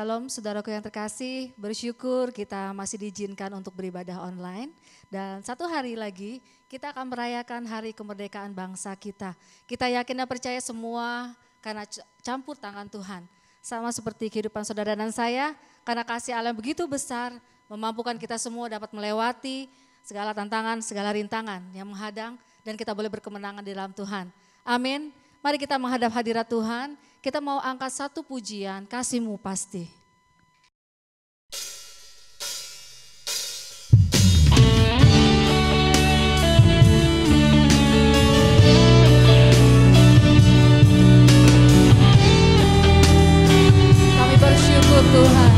Shalom saudaraku yang terkasih, bersyukur kita masih diizinkan untuk beribadah online. Dan satu hari lagi kita akan merayakan hari kemerdekaan bangsa kita. Kita yakin dan percaya semua karena campur tangan Tuhan. Sama seperti kehidupan saudara dan saya, karena kasih Allah yang begitu besar, memampukan kita semua dapat melewati segala tantangan, segala rintangan yang menghadang dan kita boleh berkemenangan di dalam Tuhan. Amin. Mari kita menghadap hadirat Tuhan, kita mau angkat satu pujian, kasih-Mu pasti. Kami bersyukur Tuhan,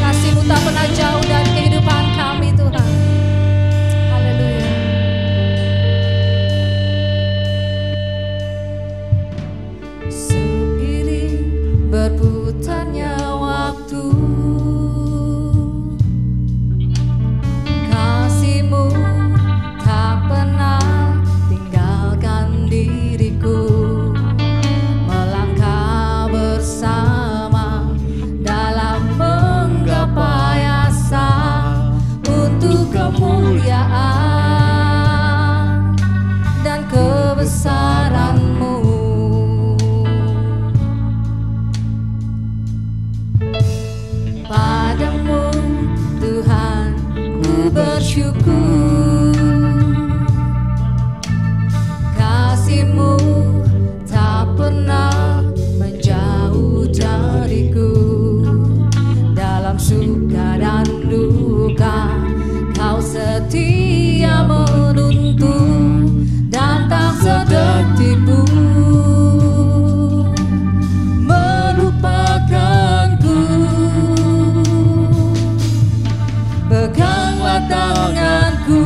kasih-Mu tak pernah jauh dari kehidupan kami Tuhan. Haleluya. Berputarnya waktu, kasih-Mu tak pernah tinggalkan diriku, melangkah bersama dalam menggapai asa untuk kemuliaan dan kebesaran-Mu. Padamu Tuhan ku bersyukur, kasih-Mu tak pernah menjauh dariku, dalam suka dan duka Kau setia menuntun dan tak sedetik pun peganglah tanganku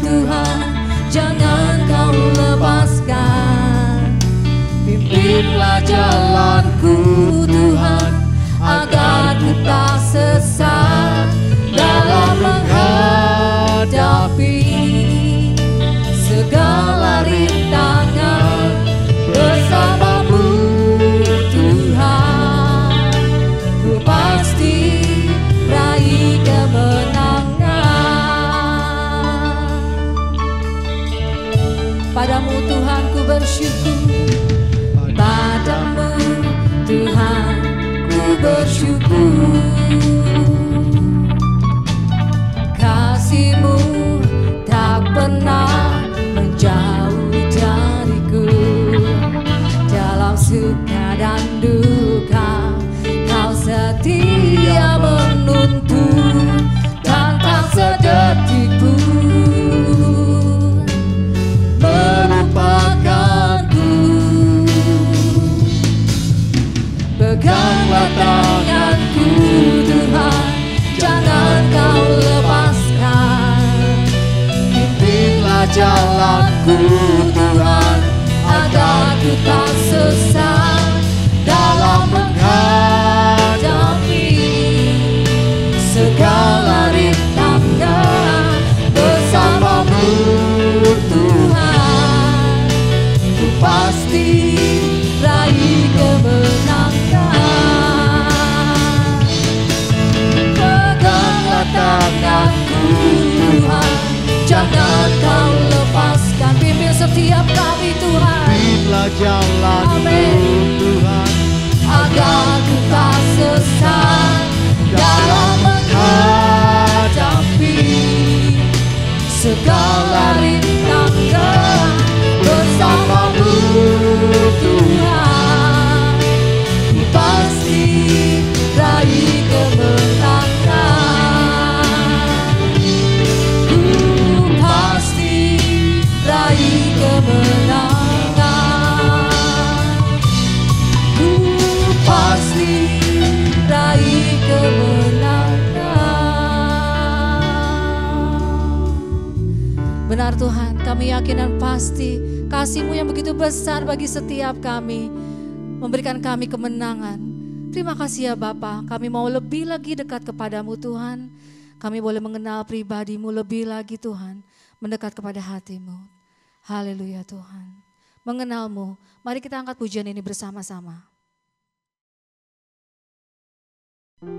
Tuhan, jangan Kau lepaskan. Pimpinlah jalanku Tuhan, agar ku tak sesat dalam menghadapi segala rintangan. Bersama-Mu Tuhan, ku pasti raih kemenangan. Padamu Tuhan ku bersyukur, padamu Tuhan ku bersyukur, kasih-Mu tak pernah menjauh dariku, dalam suka dan duka Kau setia menuntun dan tak sedetik pun melupakanku. Peganglah tanganku Tuhan, jangan Kau lepaskan. Pimpinlah jalanku Tuhan, agar ku tak sesat dalam menghadapi segala rintangan. Bersama-Mu Tuhan, ku pasti raih kemenangan. Peganglah tanganku Tuhan, jangan Kau lepaskan. Pimpin setiap kami Tuhan, pimpinlah jalanku Tuhan, agar ku tak sesat dalam menghadapi segala rintangan. Bersama-Mu Tuhan, ku pasti raih kemenangan. Ku pasti raih kemenangan. Ku pasti raih kemenangan. Benar Tuhan, kami yakin dan pasti kasih-Mu yang begitu besar bagi setiap kami, memberikan kami kemenangan. Terima kasih ya Bapa, kami mau lebih lagi dekat kepadamu Tuhan. Kami boleh mengenal pribadi-Mu lebih lagi Tuhan, mendekat kepada hati-Mu. Haleluya Tuhan. Mengenal-Mu, mari kita angkat pujian ini bersama-sama. Sungguh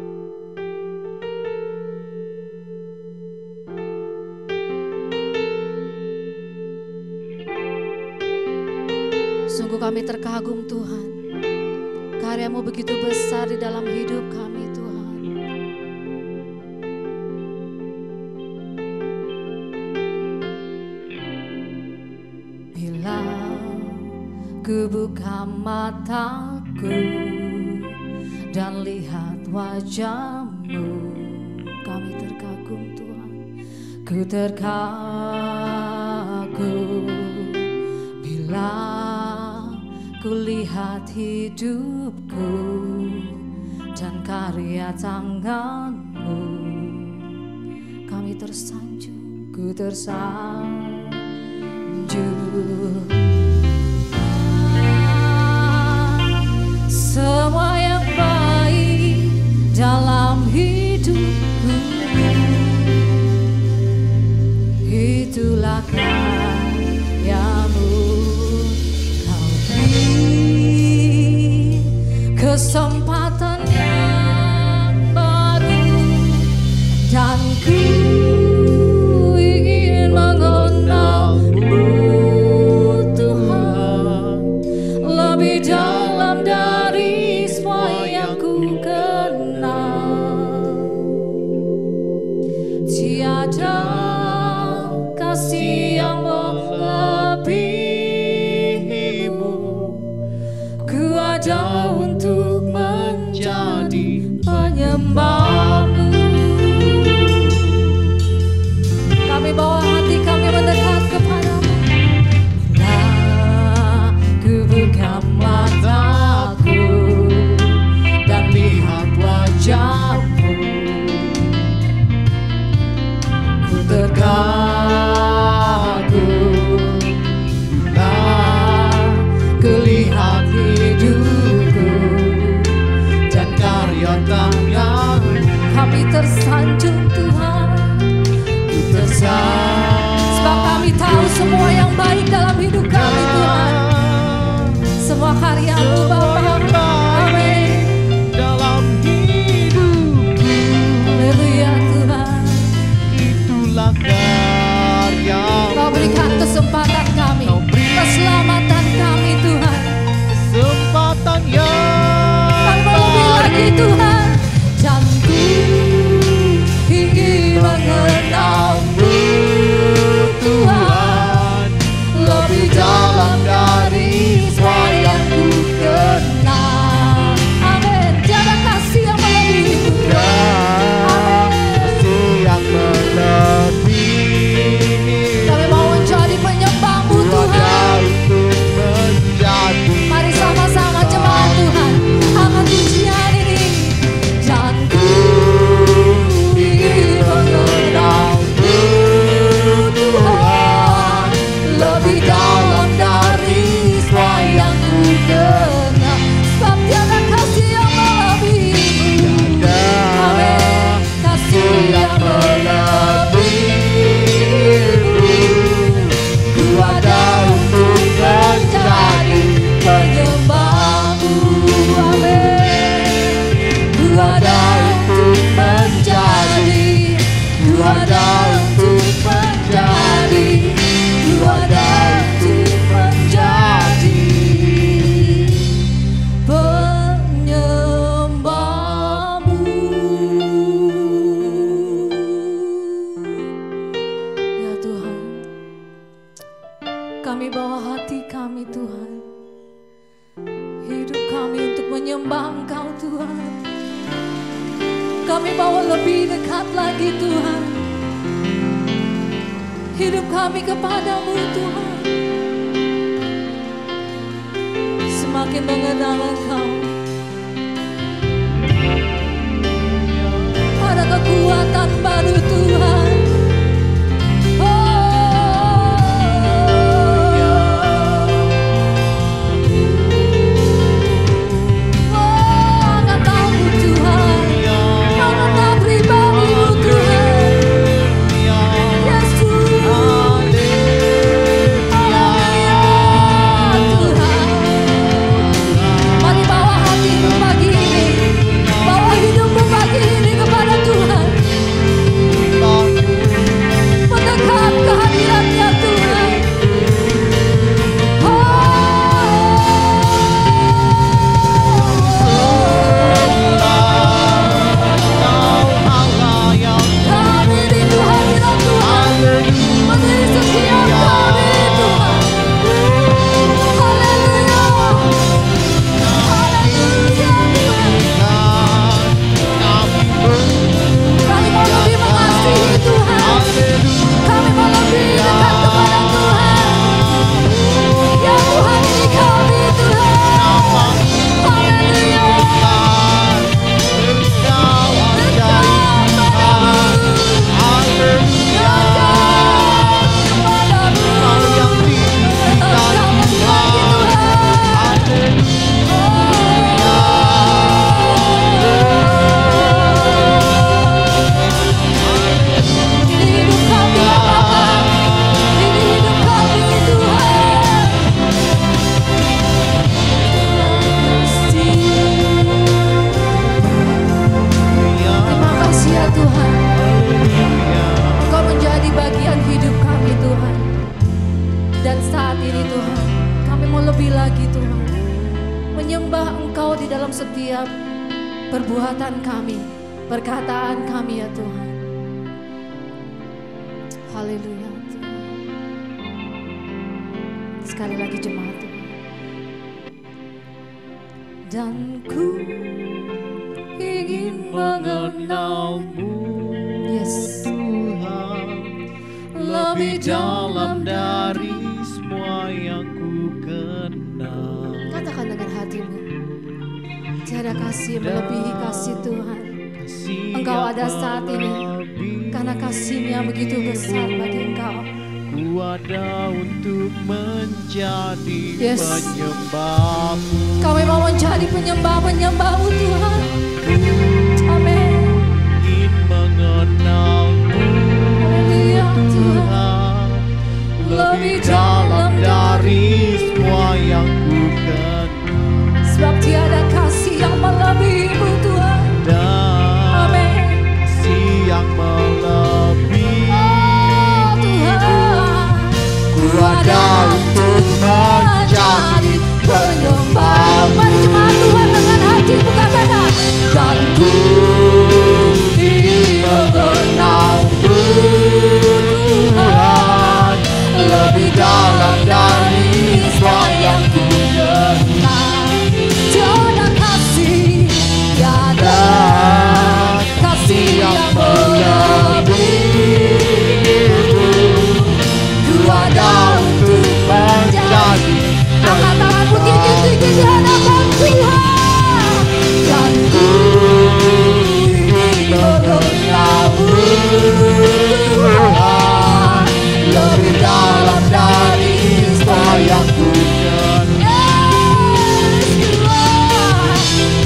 kami terkagum Tuhan, karya-Mu begitu besar di dalam hidup kami Tuhan. Bila ku buka mataku dan lihat wajah-Mu, kami terkagum Tuhan. Ku terkagum bila ku lihat hidupku dan karya tangan-Mu. Kami tersanjung, ku tersanjung. Semua yang baik dalam hidupku, itulah karya-Mu. Kau beri kesempatan yang baru, dan ku ingin mengenal-Mu Tuhan lebih dalam dari semua yang ku kenal. Tiada kasih yang melebihi-Mu. Ku ada untuk menjadi penyembah-Mu. Kami bawa hati kami mendekat kepada-Mu. Bila ku buka mataku dan lihat wajah-Mu, ku terkagum. Bila ku lihat hidupku dan karya tangan, kami tersanjung Tuhan. Ku tersanjung, sebab kami tahu semua yang baik dalam hidup kami Tuhan. Semua karya-Mu Bapa. Amin. Dalam hidupku, Haleluya Tuhan. itulah karya. Kau berikan kesempatan kami, keselamatan kami Tuhan. Kesempatan Kami yang mau lebih lagi Tuhan. Dan ku ingin mengenal-Mu Tuhan lebih dalam dari semua yang ku kenal. Amin. Tiada kasih yang melebihi-Mu. kasih yang melebihi. Kami mau menjadi penyembah-Mu Ku ada Tuhan. untuk menjadi. Mari sama-sama jemaat Tuhan angkat pujian ini. Dan ku ingin mengenal-Mu Tuhan lebih dalam dari semua yang ku kenal. Sebab tiada kasih yang melebihi-Mu. Amin. Kasih yang melebihi-Mu. Ku ada untuk menjadi penyembah-Mu. Amin. Ku ada untuk menjadi, ku ada untuk menjadi, ku ada untuk menjadi penyembah-Mu. Ya Tuhan, kami bawa hati kami Tuhan, hidup kami untuk menyembah Engkau Tuhan. Kami bawa lebih dekat lagi Tuhan, hidup kami kepada-Mu Tuhan. Semakin mengenal Engkau, ada kekuatan baru Tuhan. Mari bawa hatimu pagi ini, bawa hidupmu lagi Tuhan, menyembah Engkau di dalam setiap perbuatan kami, perkataan kami ya Tuhan. Haleluya Tuhan. Sekali lagi jemaat Tuhan. Dan ku ingin mengenalmu, Yes, Tuhan, lebih dalam dari semua yang ku kenal. katakan dengan hatimu, tiada kasih melebihi kasih Tuhan. Engkau ada saat ini karena kasih-Mu yang begitu besar bagi Engkau. Ku ada untuk menjadi Yes. penyembah-Mu. Kami mau menjadi penyembah-penyembah-Mu Tuhan. Amin. Ingin mengenal-Mu, Haleluya Tuhan. Tuhan, lebih dalam dari semua yang ku kenal. Sebab tiada kasih yang melebihi-Mu Tuhan. Dan Amin. kasih yang melebihi. Oh Tuhan, Ku ada untuk menjadi penyembah. Mari jemaat Tuhan dengan hatimu katakan, dan ku ingin mengenal-Mu Tuhan, Lebih dalam dari semua yang ku kenal. tiada kasih, tiada kasih yang melebihi. Ku ada untuk menjadi. Angkat tanganmu tinggi-tinggi di hadapan Tuhan, dan ku ingin mengenal-Mu Tuhan, lebih dalam dari semua yang ku kenal.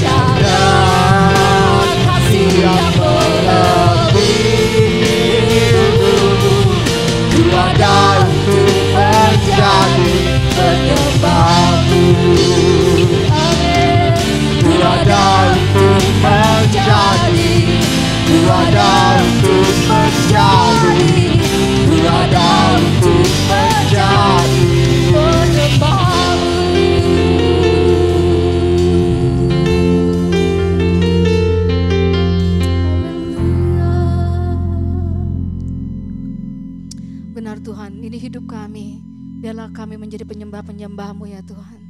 tiada kasih yang melebihi. Ku ada untuk menjadi penyembah-Mu. Amin. Ku ada untuk menjadi. Ku ada untuk menjadi. Ku ada untuk menjadi. Benar Tuhan, ini hidup kami. Biarlah kami menjadi penyembah-penyembah-Mu ya Tuhan.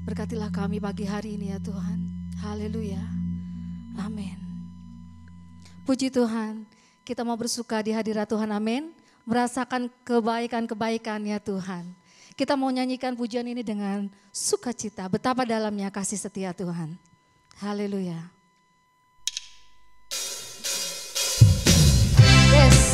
Berkatilah kami pagi hari ini ya Tuhan. Haleluya. Amin. Puji Tuhan, kita mau bersuka di hadirat Tuhan, amin. Merasakan kebaikan-kebaikan ya Tuhan. Kita mau nyanyikan pujian ini dengan sukacita. Betapa dalamnya kasih setia Tuhan. Haleluya. Yes.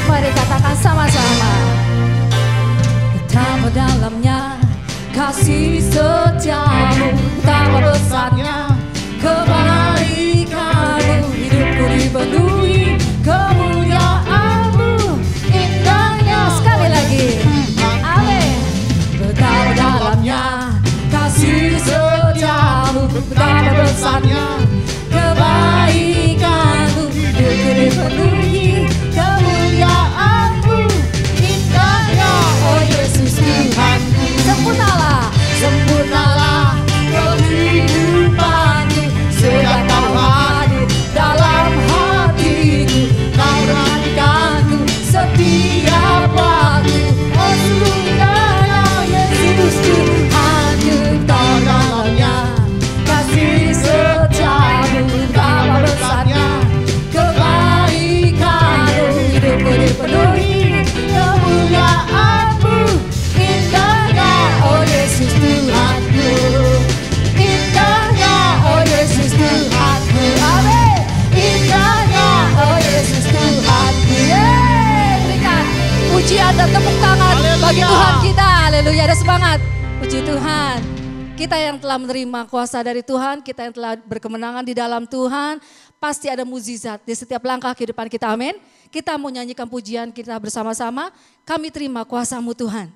Mari katakan sama-sama. Betapa dalamnya kasih setiamu, betapa besarnya kebaikan-Mu. Hidupku dipenuhi kemuliaan-Mu, indahnya. Sekali lagi, amin. Betapa dalamnya kasih setiamu, betapa besarnya kebaikan-Mu. Hidupku dipenuhi kemuliaan-Mu, indahnya. Oh Yesus Tuhanku, sempurnalah, sempurnalah kehidupanku. Sejak Kau hadir dalam hatiku, Kau perhatikanku setiap waktu. Oh sungguhnya Yesus Tuhanku, Kau dalamnya kasih setiamu, betapa besarnya kebaikan-Mu. Hidupku dipenuhi kemuliaan-Mu, indahnya. Oh Yesus Tuhanku, indahnya. Oh Yesus Tuhanku, amin. Indahnya. Oh Yesus Tuhanku. Berikan pujian dan tepuk tangan bagi Tuhan kita. Haleluya, ada semangat. Puji Tuhan. Kita yang telah menerima kuasa dari Tuhan, kita yang telah berkemenangan di dalam Tuhan, pasti ada mukjizat di setiap langkah kehidupan kita, amin. Kita mau nyanyikan pujian kita bersama-sama, kami terima kuasa-Mu Tuhan.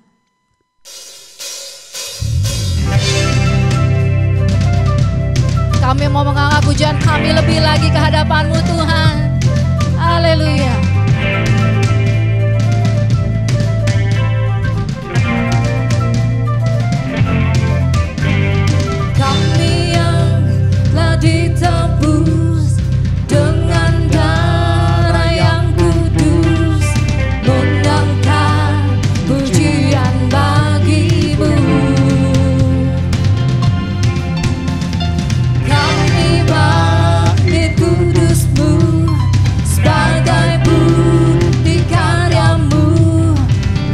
Kami mau mengangkat pujian kami lebih lagi ke hadapan-Mu Tuhan. Haleluya. Kami yang telah ditebus dengan darah yang kudus, mengangkat pujian bagi-Mu. Kami bangkit kudus-Mu sebagai bukti karya-Mu,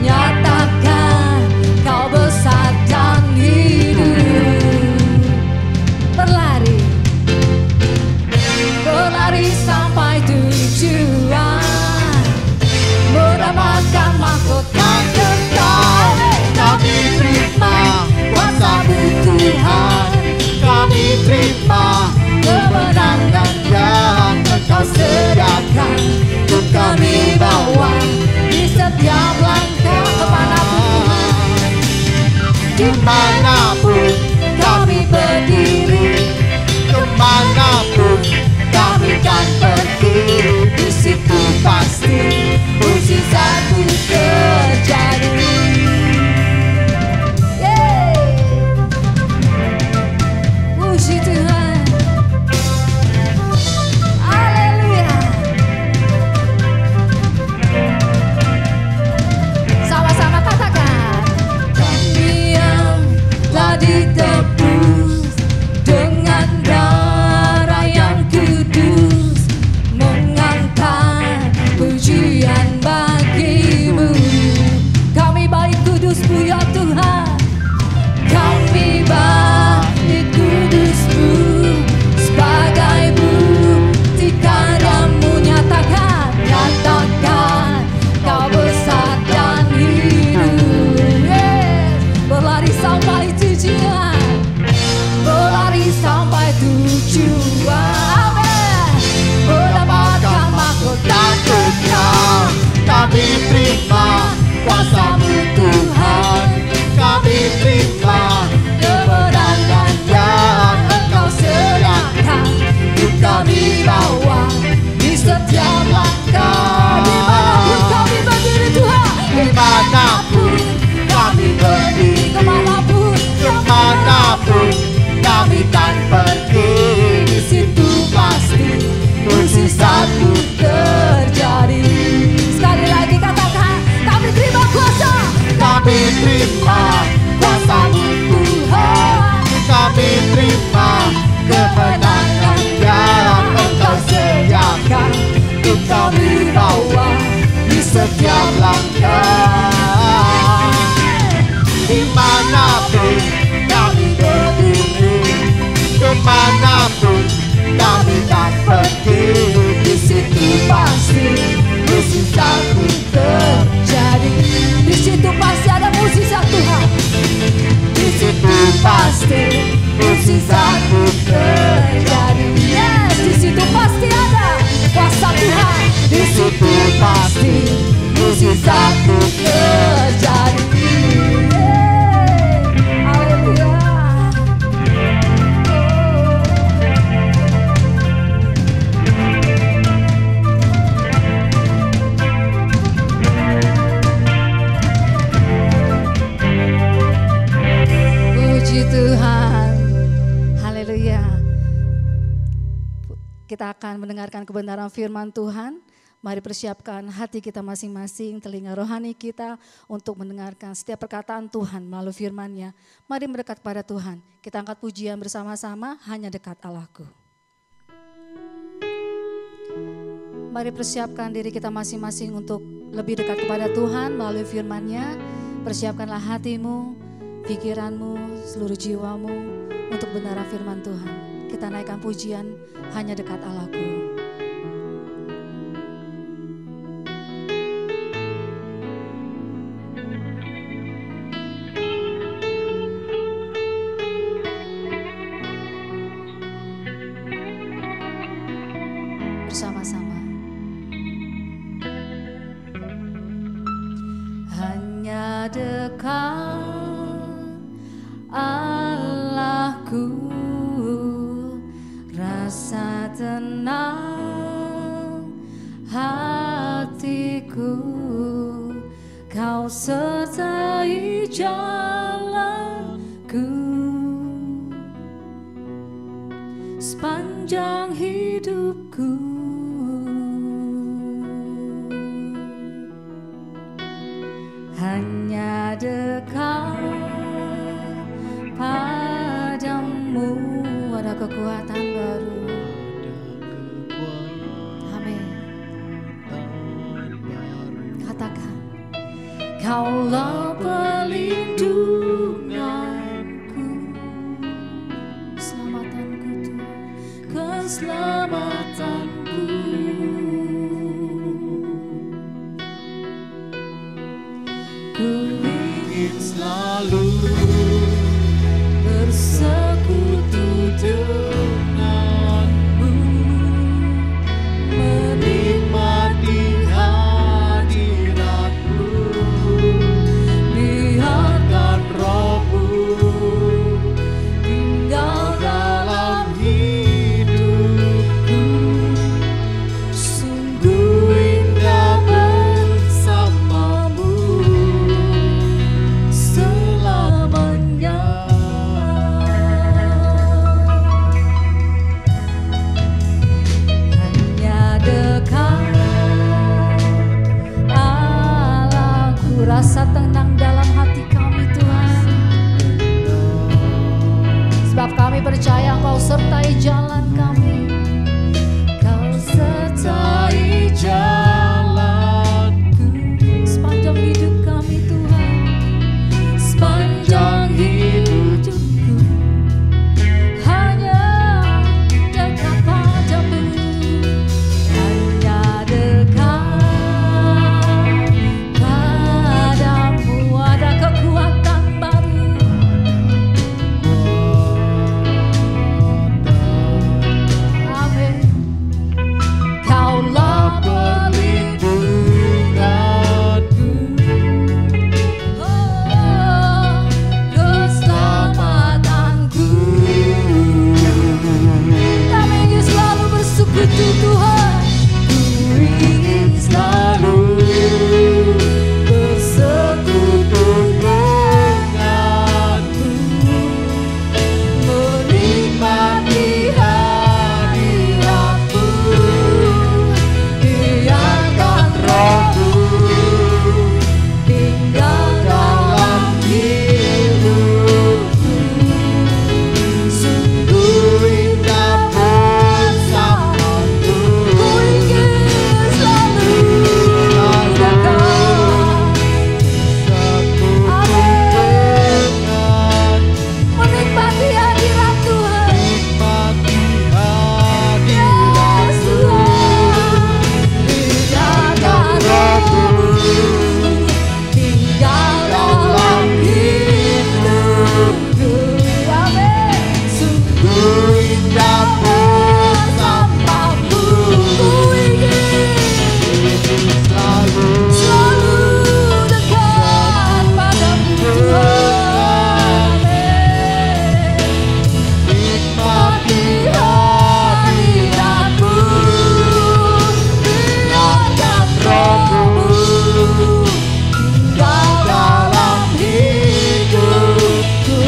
nyatakan Kau besar dan hidup. Berlari, berlari sampai tujuan, mendapatkan mahkota kekal. Kami terima kuasa-Mu Tuhan, kami terima kemenangan yang Engkau sediakan untuk kami bawa Di setiap langkah kemanapun, dimanapun kami berdiri, kemanapun kami kan pergi, di situ pasti mukjizat-Mu terjadi. puji Tuhan. Haleluya. Sama-sama katakan, kami yang telah ditebus dengan darah yang kudus, mengangkat pujian bagi-Mu. Kami baik kudus-Mu ya Tuhan. Kami bangkit kudus-Mu sebagai bukti karya-Mu, nyatakan Kau besar dan hidup. Berlari sampai tujuan, berlari sampai tujuan. Amin. Mendapatkan mahkota Kekal, kami terima kuasa-Mu Tuhan, kami terima kemenangan yang Engkau sediakan untuk kami bawa di setiap langkah. Dimanapun kami berdiri Tuhan, Dimanapun kami berdiri, kemanapun kemanapun kami kan pergi, di situ pasti mukjizat-Mu terjadi. sekali lagi katakan, kami terima kuasa. Kami terima kuasa-Mu Tuhan, kami terima kemenangan yang Engkau sediakan untuk kami bawa di setiap langkah. Dimanapun kami berdiri, kemanapun kami kan pergi, di situ pasti mukjizat-Mu terjadi. Di situ pasti ada mukjizat Tuhan. Di situ pasti mukjizat-Mu terjadi. Yes, di situ pasti ada kuasa Tuhan. Di situ pasti mukjizat-Mu terjadi. Haleluya. Puji Tuhan. Haleluya. Kita akan mendengarkan kebenaran firman Tuhan. Mari persiapkan hati kita masing-masing, telinga rohani kita untuk mendengarkan setiap perkataan Tuhan melalui firman-Nya. Mari mendekat pada Tuhan. Kita angkat pujian bersama-sama, hanya dekat Allahku. Mari persiapkan diri kita masing-masing untuk lebih dekat kepada Tuhan melalui firman-Nya. Persiapkanlah hatimu, pikiranmu, seluruh jiwamu untuk benaran firman Tuhan. Kita naikkan pujian, hanya dekat Allahku. Bersama-sama. Hanya dekat Allahku, tenang hatiku, Kau sertai jalanku sepanjang hidupku. Hanya dekat padamu ada kekuatan baru. Amin. Katakan, Kaulah perlindunganku, keselamatanku Tuhan, keselamatanku. Ku ingin selalu bersekutu denganmu, menikmati hadiratmu, biarkan rohmu tinggal dalam hidupku. Sungguh indah bersamamu selamanya. Hanya dekat Allahku, rasa tenang dalam hati kami Tuhan. Sebab kami percaya Engkau sertai jalan kami. Kau sertai jalanku sepanjang hidup kami Tuhan, sepanjang hidupku. Hanya dekat padamu, hanya dekat padamu ada kekuatan baru. Amin. Kaulah perlindunganku, oh, keselamatanku. Kami ingin selalu bersekutu Tuhan. Ku ingin selalu bersekutu denganmu, menikmati hadiratmu, biarkan rohmu tinggal dalam hidupku. Sungguh indah bersamamu. Ku ingin selalu dekat. Amin. Menikmati hadirat Tuhan. Yes, Tuhan. Biarkan rohmu tinggal dalam hidupku. Amin. Sungguh indah bersamamu. Ku ingin selalu dekat padamu Tuhan. Nikmati hadiratmu, biarkan rohmu tinggal dalam hidupku.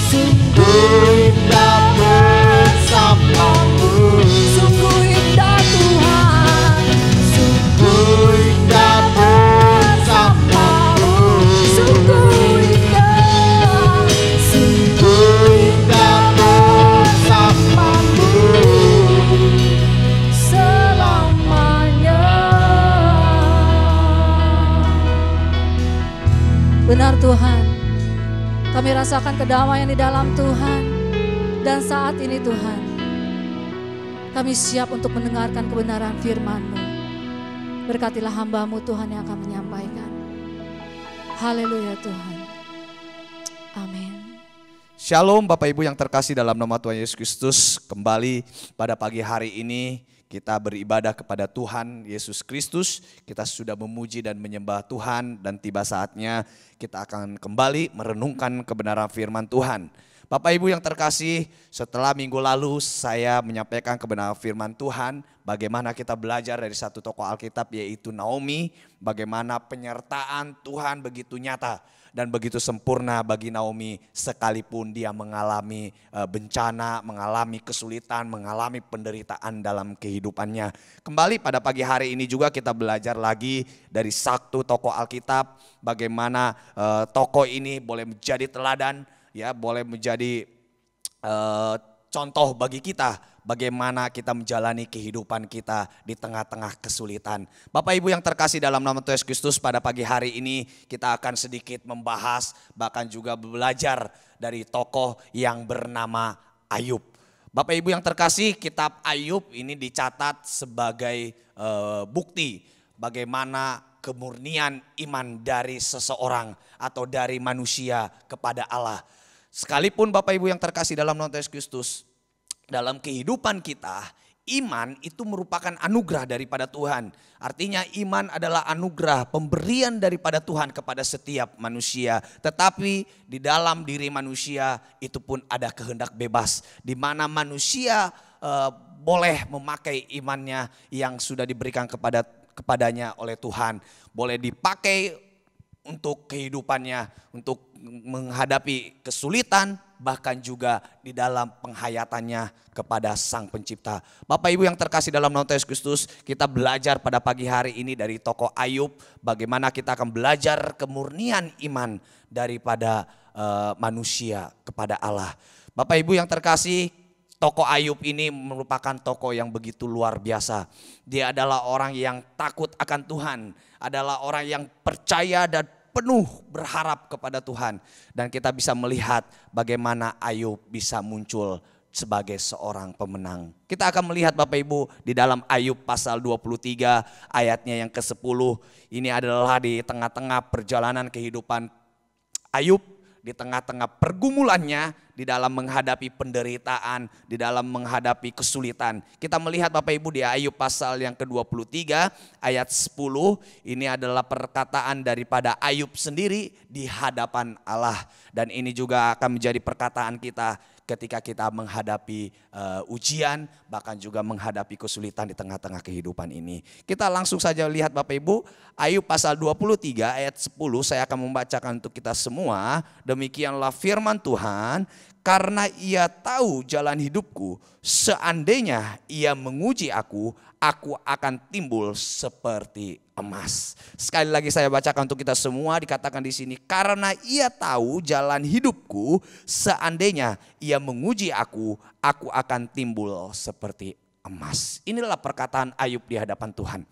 Sungguh indah bersamamu. Sungguh indah Tuhan. Sungguh indah bersamamu. Sungguh indah. Sungguh indah bersamamu selamanya. Benar Tuhan, kami rasakan kedamaian di dalam Tuhan. Dan saat ini Tuhan, kami siap untuk mendengarkan kebenaran firman-Mu. Berkatilah hamba-Mu Tuhan yang akan menyampaikan. Haleluya Tuhan. Amin. Shalom Bapak Ibu yang terkasih dalam nama Tuhan Yesus Kristus. Kembali pada pagi hari ini kita beribadah kepada Tuhan Yesus Kristus. Kita sudah memuji dan menyembah Tuhan dan tiba saatnya kita akan kembali merenungkan kebenaran firman Tuhan. Bapak Ibu yang terkasih, setelah minggu lalu saya menyampaikan kebenaran firman Tuhan, bagaimana kita belajar dari satu tokoh Alkitab yaitu Naomi, bagaimana penyertaan Tuhan begitu nyata dan begitu sempurna bagi Naomi sekalipun dia mengalami bencana, mengalami kesulitan, mengalami penderitaan dalam kehidupannya. Kembali pada pagi hari ini juga kita belajar lagi dari satu tokoh Alkitab, bagaimana tokoh ini boleh menjadi teladan, ya, boleh menjadi contoh bagi kita bagaimana kita menjalani kehidupan kita di tengah-tengah kesulitan. Bapak Ibu yang terkasih dalam nama Tuhan Yesus Kristus, pada pagi hari ini kita akan sedikit membahas bahkan juga belajar dari tokoh yang bernama Ayub. Bapak Ibu yang terkasih, kitab Ayub ini dicatat sebagai bukti bagaimana kemurnian iman dari seseorang atau dari manusia kepada Allah. Sekalipun Bapak Ibu yang terkasih dalam nama Tuhan Yesus Kristus, dalam kehidupan kita, iman itu merupakan anugerah daripada Tuhan. Artinya iman adalah anugerah, pemberian daripada Tuhan kepada setiap manusia. Tetapi di dalam diri manusia itu pun ada kehendak bebas, di mana manusia boleh memakai imannya yang sudah diberikan kepadanya oleh Tuhan. Boleh dipakai untuk kehidupannya, untuk menghadapi kesulitan, bahkan juga di dalam penghayatannya kepada Sang Pencipta. Bapak Ibu yang terkasih dalam nama Yesus Kristus, kita belajar pada pagi hari ini dari tokoh Ayub, bagaimana kita akan belajar kemurnian iman daripada manusia kepada Allah. Bapak Ibu yang terkasih, tokoh Ayub ini merupakan tokoh yang begitu luar biasa. Dia adalah orang yang takut akan Tuhan, adalah orang yang percaya dan penuh berharap kepada Tuhan. Dan kita bisa melihat bagaimana Ayub bisa muncul sebagai seorang pemenang. Kita akan melihat Bapak Ibu di dalam Ayub pasal 23 ayatnya yang ke-10. Ini adalah di tengah-tengah perjalanan kehidupan Ayub, di tengah-tengah pergumulannya, di dalam menghadapi penderitaan, di dalam menghadapi kesulitan. Kita melihat Bapak Ibu di Ayub pasal yang ke-23 ayat 10, ini adalah perkataan daripada Ayub sendiri di hadapan Allah. Dan ini juga akan menjadi perkataan kita ketika kita menghadapi ujian, bahkan juga menghadapi kesulitan di tengah-tengah kehidupan ini. Kita langsung saja lihat Bapak Ibu, Ayub pasal 23 ayat 10, saya akan membacakan untuk kita semua. Demikianlah firman Tuhan, karena ia tahu jalan hidupku, seandainya ia menguji aku akan timbul seperti emas. Sekali lagi saya bacakan untuk kita semua, dikatakan di sini, karena ia tahu jalan hidupku, seandainya ia menguji aku akan timbul seperti emas. Inilah perkataan Ayub di hadapan Tuhan.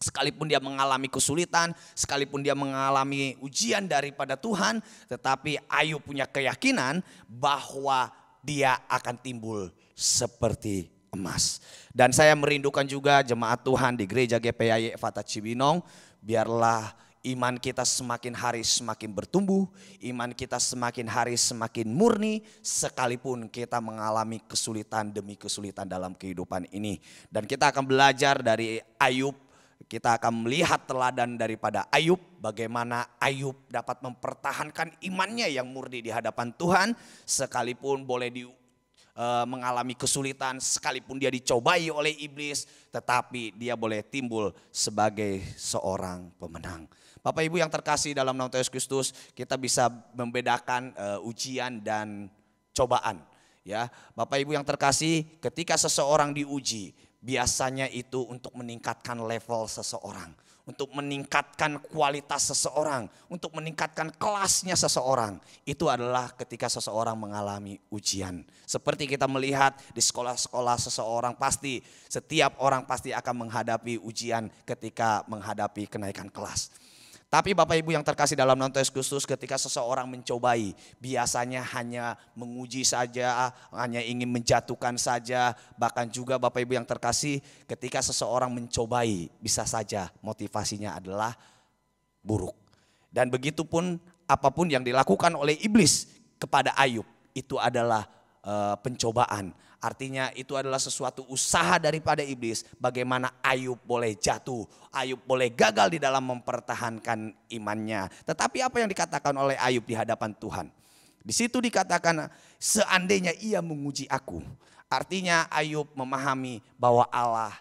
Sekalipun dia mengalami kesulitan, sekalipun dia mengalami ujian daripada Tuhan, tetapi Ayub punya keyakinan bahwa dia akan timbul seperti emas. Dan saya merindukan juga jemaat Tuhan di gereja GPI Fata Cibinong, biarlah iman kita semakin hari semakin bertumbuh, iman kita semakin hari semakin murni, sekalipun kita mengalami kesulitan demi kesulitan dalam kehidupan ini. Dan kita akan belajar dari Ayub. Kita akan melihat teladan daripada Ayub, bagaimana Ayub dapat mempertahankan imannya yang murni di hadapan Tuhan, sekalipun boleh mengalami kesulitan, sekalipun dia dicobai oleh iblis, tetapi dia boleh timbul sebagai seorang pemenang. Bapak Ibu yang terkasih dalam nama Yesus Kristus, kita bisa membedakan ujian dan cobaan. Ya, Bapak Ibu yang terkasih, ketika seseorang diuji, biasanya itu untuk meningkatkan level seseorang, untuk meningkatkan kualitas seseorang, untuk meningkatkan kelasnya seseorang. Itu adalah ketika seseorang mengalami ujian. Seperti kita melihat di sekolah-sekolah seseorang, setiap orang pasti akan menghadapi ujian ketika menghadapi kenaikan kelas. Tapi Bapak Ibu yang terkasih dalam nama Yesus Kristus, ketika seseorang mencobai, biasanya hanya menguji saja, hanya ingin menjatuhkan saja. Bahkan juga Bapak Ibu yang terkasih, ketika seseorang mencobai, bisa saja motivasinya adalah buruk. Dan begitu pun apapun yang dilakukan oleh iblis kepada Ayub, itu adalah pencobaan. Artinya itu adalah sesuatu usaha daripada iblis, bagaimana Ayub boleh jatuh, Ayub boleh gagal di dalam mempertahankan imannya. Tetapi apa yang dikatakan oleh Ayub di hadapan Tuhan? Di situ dikatakan seandainya ia menguji aku. Artinya Ayub memahami bahwa Allah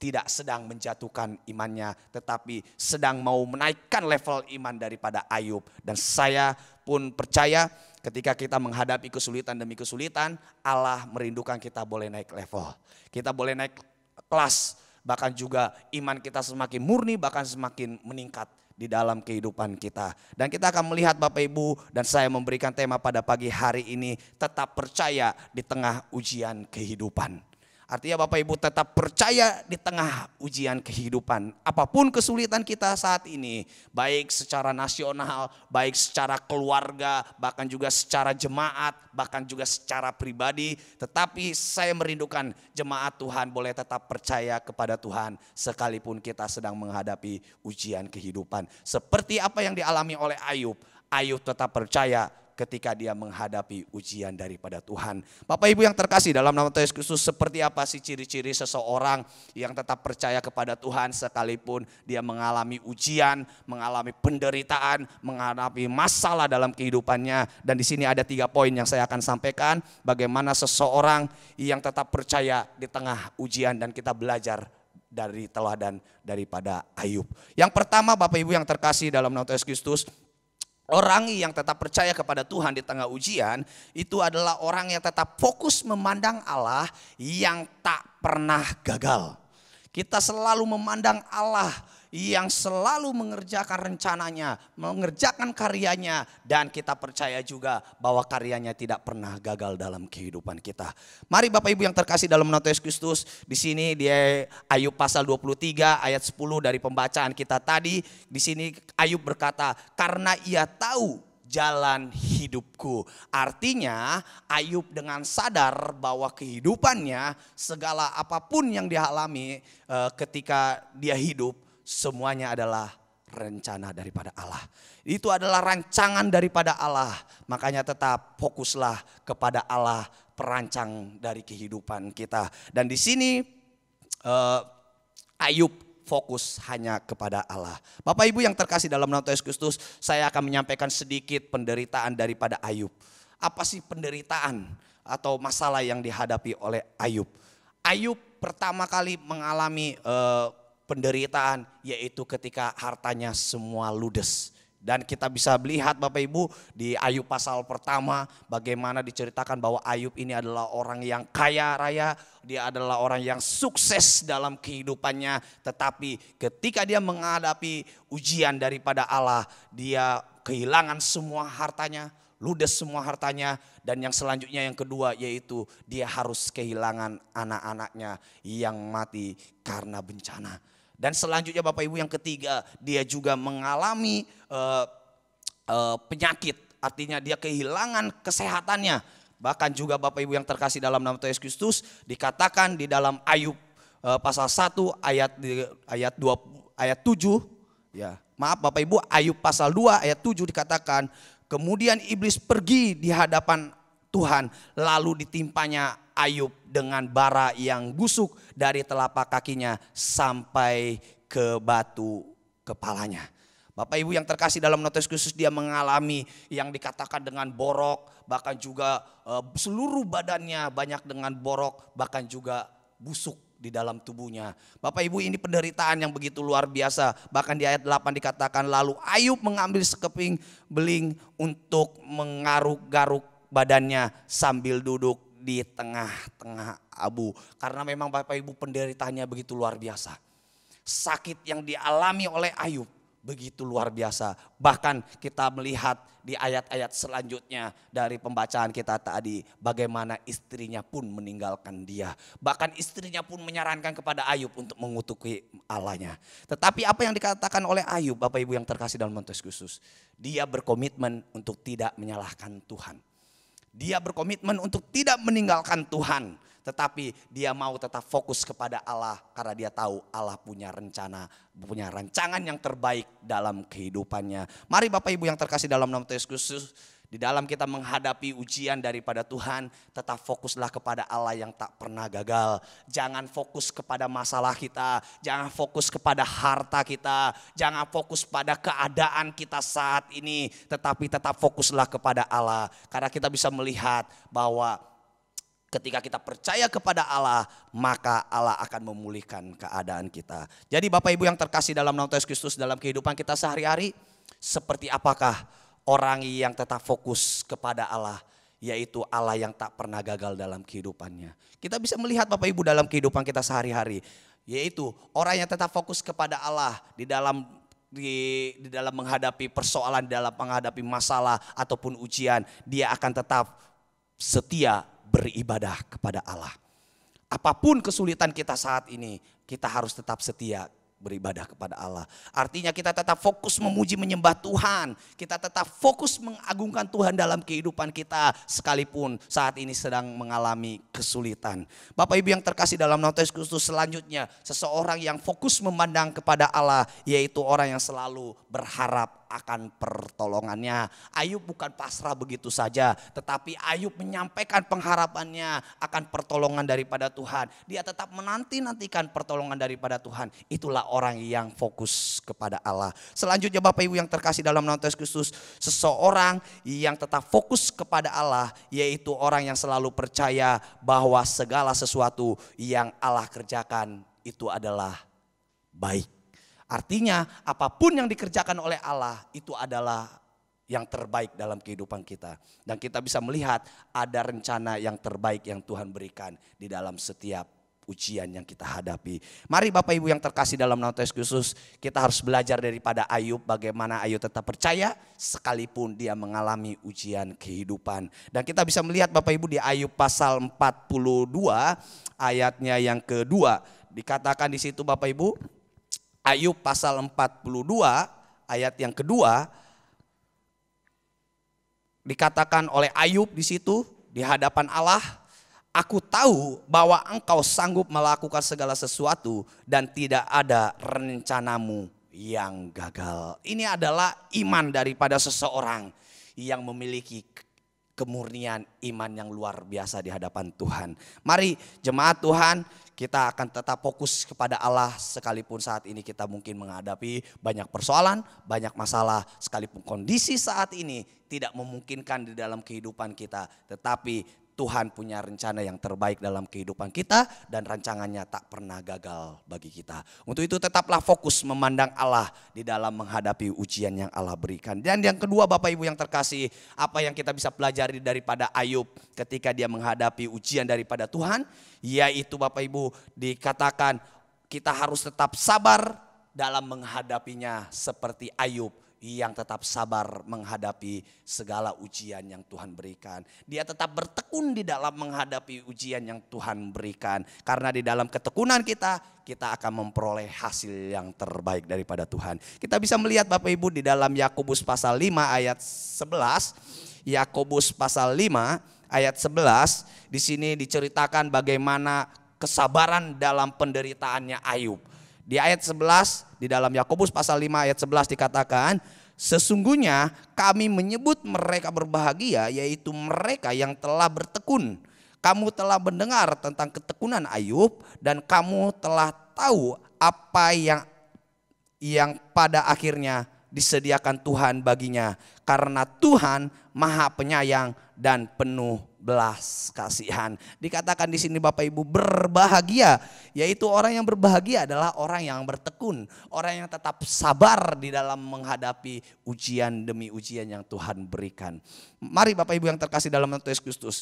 tidak sedang menjatuhkan imannya, tetapi sedang mau menaikkan level iman daripada Ayub. Dan saya pun percaya ketika kita menghadapi kesulitan demi kesulitan, Allah merindukan kita boleh naik level. Kita boleh naik kelas, bahkan juga iman kita semakin murni, bahkan semakin meningkat di dalam kehidupan kita. Dan kita akan melihat Bapak Ibu, dan saya memberikan tema pada pagi hari ini, tetap percaya di tengah ujian kehidupan. Artinya Bapak Ibu tetap percaya di tengah ujian kehidupan. Apapun kesulitan kita saat ini, baik secara nasional, baik secara keluarga, bahkan juga secara jemaat, bahkan juga secara pribadi. Tetapi saya merindukan jemaat Tuhan boleh tetap percaya kepada Tuhan sekalipun kita sedang menghadapi ujian kehidupan. Seperti apa yang dialami oleh Ayub. Ayub tetap percaya ketika dia menghadapi ujian daripada Tuhan. Bapak Ibu yang terkasih, dalam nama Tuhan Yesus Kristus, seperti apa sih ciri-ciri seseorang yang tetap percaya kepada Tuhan sekalipun dia mengalami ujian, mengalami penderitaan, menghadapi masalah dalam kehidupannya. Dan di sini ada 3 poin yang saya akan sampaikan, bagaimana seseorang yang tetap percaya di tengah ujian, dan kita belajar dari teladan daripada Ayub. Yang pertama Bapak Ibu yang terkasih dalam nama Tuhan Yesus Kristus, orang yang tetap percaya kepada Tuhan di tengah ujian itu adalah orang yang tetap fokus memandang Allah yang tak pernah gagal. Kita selalu memandang Allah yang selalu mengerjakan rencananya, mengerjakan karyanya, dan kita percaya juga bahwa karyanya tidak pernah gagal dalam kehidupan kita. Mari Bapak Ibu yang terkasih dalam nama Yesus Kristus, di sini di Ayub pasal 23 ayat 10 dari pembacaan kita tadi, di sini Ayub berkata, karena ia tahu jalan hidupku. Artinya Ayub dengan sadar bahwa kehidupannya, segala apapun yang dialami ketika dia hidup, semuanya adalah rencana daripada Allah. Itu adalah rancangan daripada Allah. Makanya tetap fokuslah kepada Allah, perancang dari kehidupan kita. Dan di sini Ayub fokus hanya kepada Allah. Bapak Ibu yang terkasih dalam nama Yesus Kristus, saya akan menyampaikan sedikit penderitaan daripada Ayub. Apa sih penderitaan atau masalah yang dihadapi oleh Ayub? Ayub pertama kali mengalami penderitaan, yaitu ketika hartanya semua ludes. Dan kita bisa melihat Bapak Ibu di Ayub pasal pertama, bagaimana diceritakan bahwa Ayub ini adalah orang yang kaya raya, dia adalah orang yang sukses dalam kehidupannya. Tetapi ketika dia menghadapi ujian daripada Allah, dia kehilangan semua hartanya, ludes semua hartanya. Dan yang selanjutnya yang kedua, yaitu dia harus kehilangan anak-anaknya yang mati karena bencana. Dan selanjutnya Bapak Ibu yang ketiga, dia juga mengalami penyakit. Artinya dia kehilangan kesehatannya. Bahkan juga Bapak Ibu yang terkasih dalam nama Tuhan Yesus Kristus, dikatakan di dalam Ayub pasal 1 ayat 7. Ya, maaf Bapak Ibu, Ayub pasal 2 ayat 7 dikatakan, kemudian iblis pergi di hadapan Tuhan, lalu ditimpanya Ayub dengan bara yang busuk dari telapak kakinya sampai ke batu kepalanya. Bapak Ibu yang terkasih dalam nama Yesus Kristus, dia mengalami yang dikatakan dengan borok, bahkan juga seluruh badannya banyak dengan borok, bahkan juga busuk di dalam tubuhnya. Bapak Ibu, ini penderitaan yang begitu luar biasa. Bahkan di ayat 8 dikatakan, lalu Ayub mengambil sekeping beling untuk mengaruk-garuk badannya sambil duduk di tengah-tengah abu. Karena memang Bapak Ibu penderitaannya begitu luar biasa. Sakit yang dialami oleh Ayub begitu luar biasa. Bahkan kita melihat di ayat-ayat selanjutnya dari pembacaan kita tadi, bagaimana istrinya pun meninggalkan dia. Bahkan istrinya pun menyarankan kepada Ayub untuk mengutuki Allahnya. Tetapi apa yang dikatakan oleh Ayub, Bapak Ibu yang terkasih dalam Tuhan Yesus, dia berkomitmen untuk tidak menyalahkan Tuhan. Dia berkomitmen untuk tidak meninggalkan Tuhan, tetapi dia mau tetap fokus kepada Allah karena dia tahu Allah punya rencana, punya rancangan yang terbaik dalam kehidupannya. Mari Bapak Ibu yang terkasih dalam nama Yesus Kristus, Di dalam kita menghadapi ujian daripada Tuhan, tetap fokuslah kepada Allah yang tak pernah gagal. Jangan fokus kepada masalah kita, jangan fokus kepada harta kita, jangan fokus pada keadaan kita saat ini, tetapi tetap fokuslah kepada Allah. Karena kita bisa melihat bahwa ketika kita percaya kepada Allah, maka Allah akan memulihkan keadaan kita. Jadi Bapak Ibu yang terkasih dalam nama Yesus Kristus, dalam kehidupan kita sehari-hari, seperti apakah orang yang tetap fokus kepada Allah, yaitu Allah yang tak pernah gagal dalam kehidupannya. Kita bisa melihat Bapak Ibu dalam kehidupan kita sehari-hari, yaitu orang yang tetap fokus kepada Allah di dalam menghadapi persoalan, di dalam menghadapi masalah ataupun ujian, dia akan tetap setia beribadah kepada Allah. Apapun kesulitan kita saat ini, kita harus tetap setia beribadah kepada Allah. Artinya kita tetap fokus memuji menyembah Tuhan. Kita tetap fokus mengagungkan Tuhan dalam kehidupan kita sekalipun saat ini sedang mengalami kesulitan. Bapak Ibu yang terkasih dalam nama Yesus Kristus, selanjutnya seseorang yang fokus memandang kepada Allah, yaitu orang yang selalu berharap akan pertolongannya. Ayub bukan pasrah begitu saja, tetapi Ayub menyampaikan pengharapannya akan pertolongan daripada Tuhan. Dia tetap menanti-nantikan pertolongan daripada Tuhan. Itulah orang yang fokus kepada Allah. Selanjutnya Bapak Ibu yang terkasih dalam nama Yesus Kristus, seseorang yang tetap fokus kepada Allah, yaitu orang yang selalu percaya bahwa segala sesuatu yang Allah kerjakan itu adalah baik. Artinya apapun yang dikerjakan oleh Allah itu adalah yang terbaik dalam kehidupan kita. Dan kita bisa melihat ada rencana yang terbaik yang Tuhan berikan di dalam setiap ujian yang kita hadapi. Mari Bapak Ibu yang terkasih dalam nama Yesus Kristus, kita harus belajar daripada Ayub bagaimana Ayub tetap percaya sekalipun dia mengalami ujian kehidupan. Dan kita bisa melihat Bapak Ibu di Ayub pasal 42 ayatnya yang kedua. Dikatakan di situ Bapak Ibu, Ayub pasal 42 ayat yang kedua, dikatakan oleh Ayub di situ di hadapan Allah, aku tahu bahwa engkau sanggup melakukan segala sesuatu dan tidak ada rencanamu yang gagal. Ini adalah iman daripada seseorang yang memiliki kemurnian iman yang luar biasa di hadapan Tuhan. Mari jemaat Tuhan, kita akan tetap fokus kepada Allah sekalipun saat ini kita mungkin menghadapi banyak persoalan, banyak masalah, sekalipun kondisi saat ini tidak memungkinkan di dalam kehidupan kita. Tetapi Tuhan punya rencana yang terbaik dalam kehidupan kita dan rancangannya tak pernah gagal bagi kita. Untuk itu tetaplah fokus memandang Allah di dalam menghadapi ujian yang Allah berikan. Dan yang kedua Bapak Ibu yang terkasih, apa yang kita bisa pelajari daripada Ayub ketika dia menghadapi ujian daripada Tuhan, yaitu Bapak Ibu dikatakan kita harus tetap sabar dalam menghadapinya seperti Ayub yang tetap sabar menghadapi segala ujian yang Tuhan berikan. Dia tetap bertekun di dalam menghadapi ujian yang Tuhan berikan. Karena di dalam ketekunan kita akan memperoleh hasil yang terbaik daripada Tuhan. Kita bisa melihat Bapak Ibu di dalam Yakobus pasal 5 ayat 11. Yakobus pasal 5 ayat 11. Di sini diceritakan bagaimana kesabaran dalam penderitaannya Ayub. Di ayat 11 di dalam Yakobus pasal 5 ayat 11 dikatakan, sesungguhnya kami menyebut mereka berbahagia, yaitu mereka yang telah bertekun. Kamu telah mendengar tentang ketekunan Ayub dan kamu telah tahu apa yang pada akhirnya disediakan Tuhan baginya. Karena Tuhan Maha Penyayang dan penuh belas kasihan. Dikatakan di sini Bapak Ibu berbahagia, yaitu orang yang berbahagia adalah orang yang bertekun, orang yang tetap sabar di dalam menghadapi ujian demi ujian yang Tuhan berikan. Mari Bapak Ibu yang terkasih dalam nama Yesus Kristus,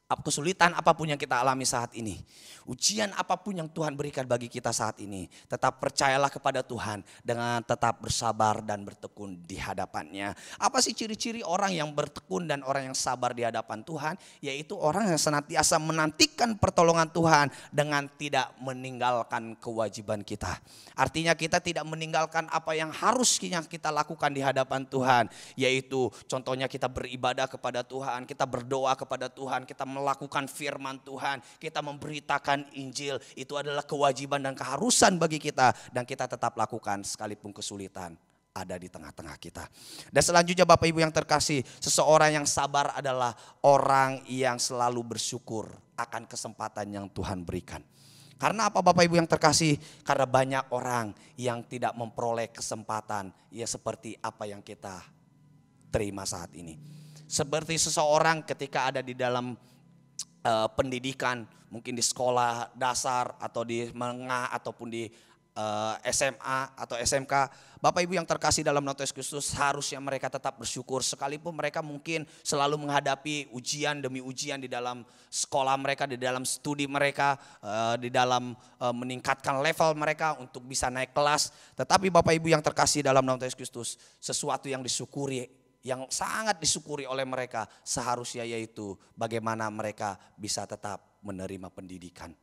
kesulitan apapun yang kita alami saat ini, ujian apapun yang Tuhan berikan bagi kita saat ini, tetap percayalah kepada Tuhan dengan tetap bersabar dan bertekun di hadapannya. Apa sih ciri-ciri orang yang bertekun dan orang yang sabar di hadapan Tuhan? Yaitu orang yang senantiasa menantikan pertolongan Tuhan dengan tidak meninggalkan kewajiban kita. Artinya kita tidak meninggalkan apa yang harusnya kita lakukan di hadapan Tuhan. Yaitu contohnya kita beribadah kepada Tuhan, kita berdoa kepada Tuhan, kita melakukan firman Tuhan, kita memberitakan Injil. Itu adalah kewajiban dan keharusan bagi kita dan kita tetap lakukan sekalipun kesulitan. ada di tengah-tengah kita. Dan selanjutnya Bapak Ibu yang terkasih, seseorang yang sabar adalah orang yang selalu bersyukur akan kesempatan yang Tuhan berikan. Karena apa Bapak Ibu yang terkasih? Karena banyak orang yang tidak memperoleh kesempatan ya seperti apa yang kita terima saat ini. Seperti seseorang ketika ada di dalam pendidikan, mungkin di sekolah dasar atau di menengah ataupun di SMA atau SMK, Bapak Ibu yang terkasih dalam nama Yesus Kristus, harusnya mereka tetap bersyukur sekalipun mereka mungkin selalu menghadapi ujian demi ujian di dalam sekolah mereka, di dalam studi mereka, di dalam meningkatkan level mereka untuk bisa naik kelas. Tetapi Bapak Ibu yang terkasih dalam nama Yesus Kristus, sesuatu yang disyukuri, yang sangat disyukuri oleh mereka seharusnya yaitu bagaimana mereka bisa tetap menerima pendidikan.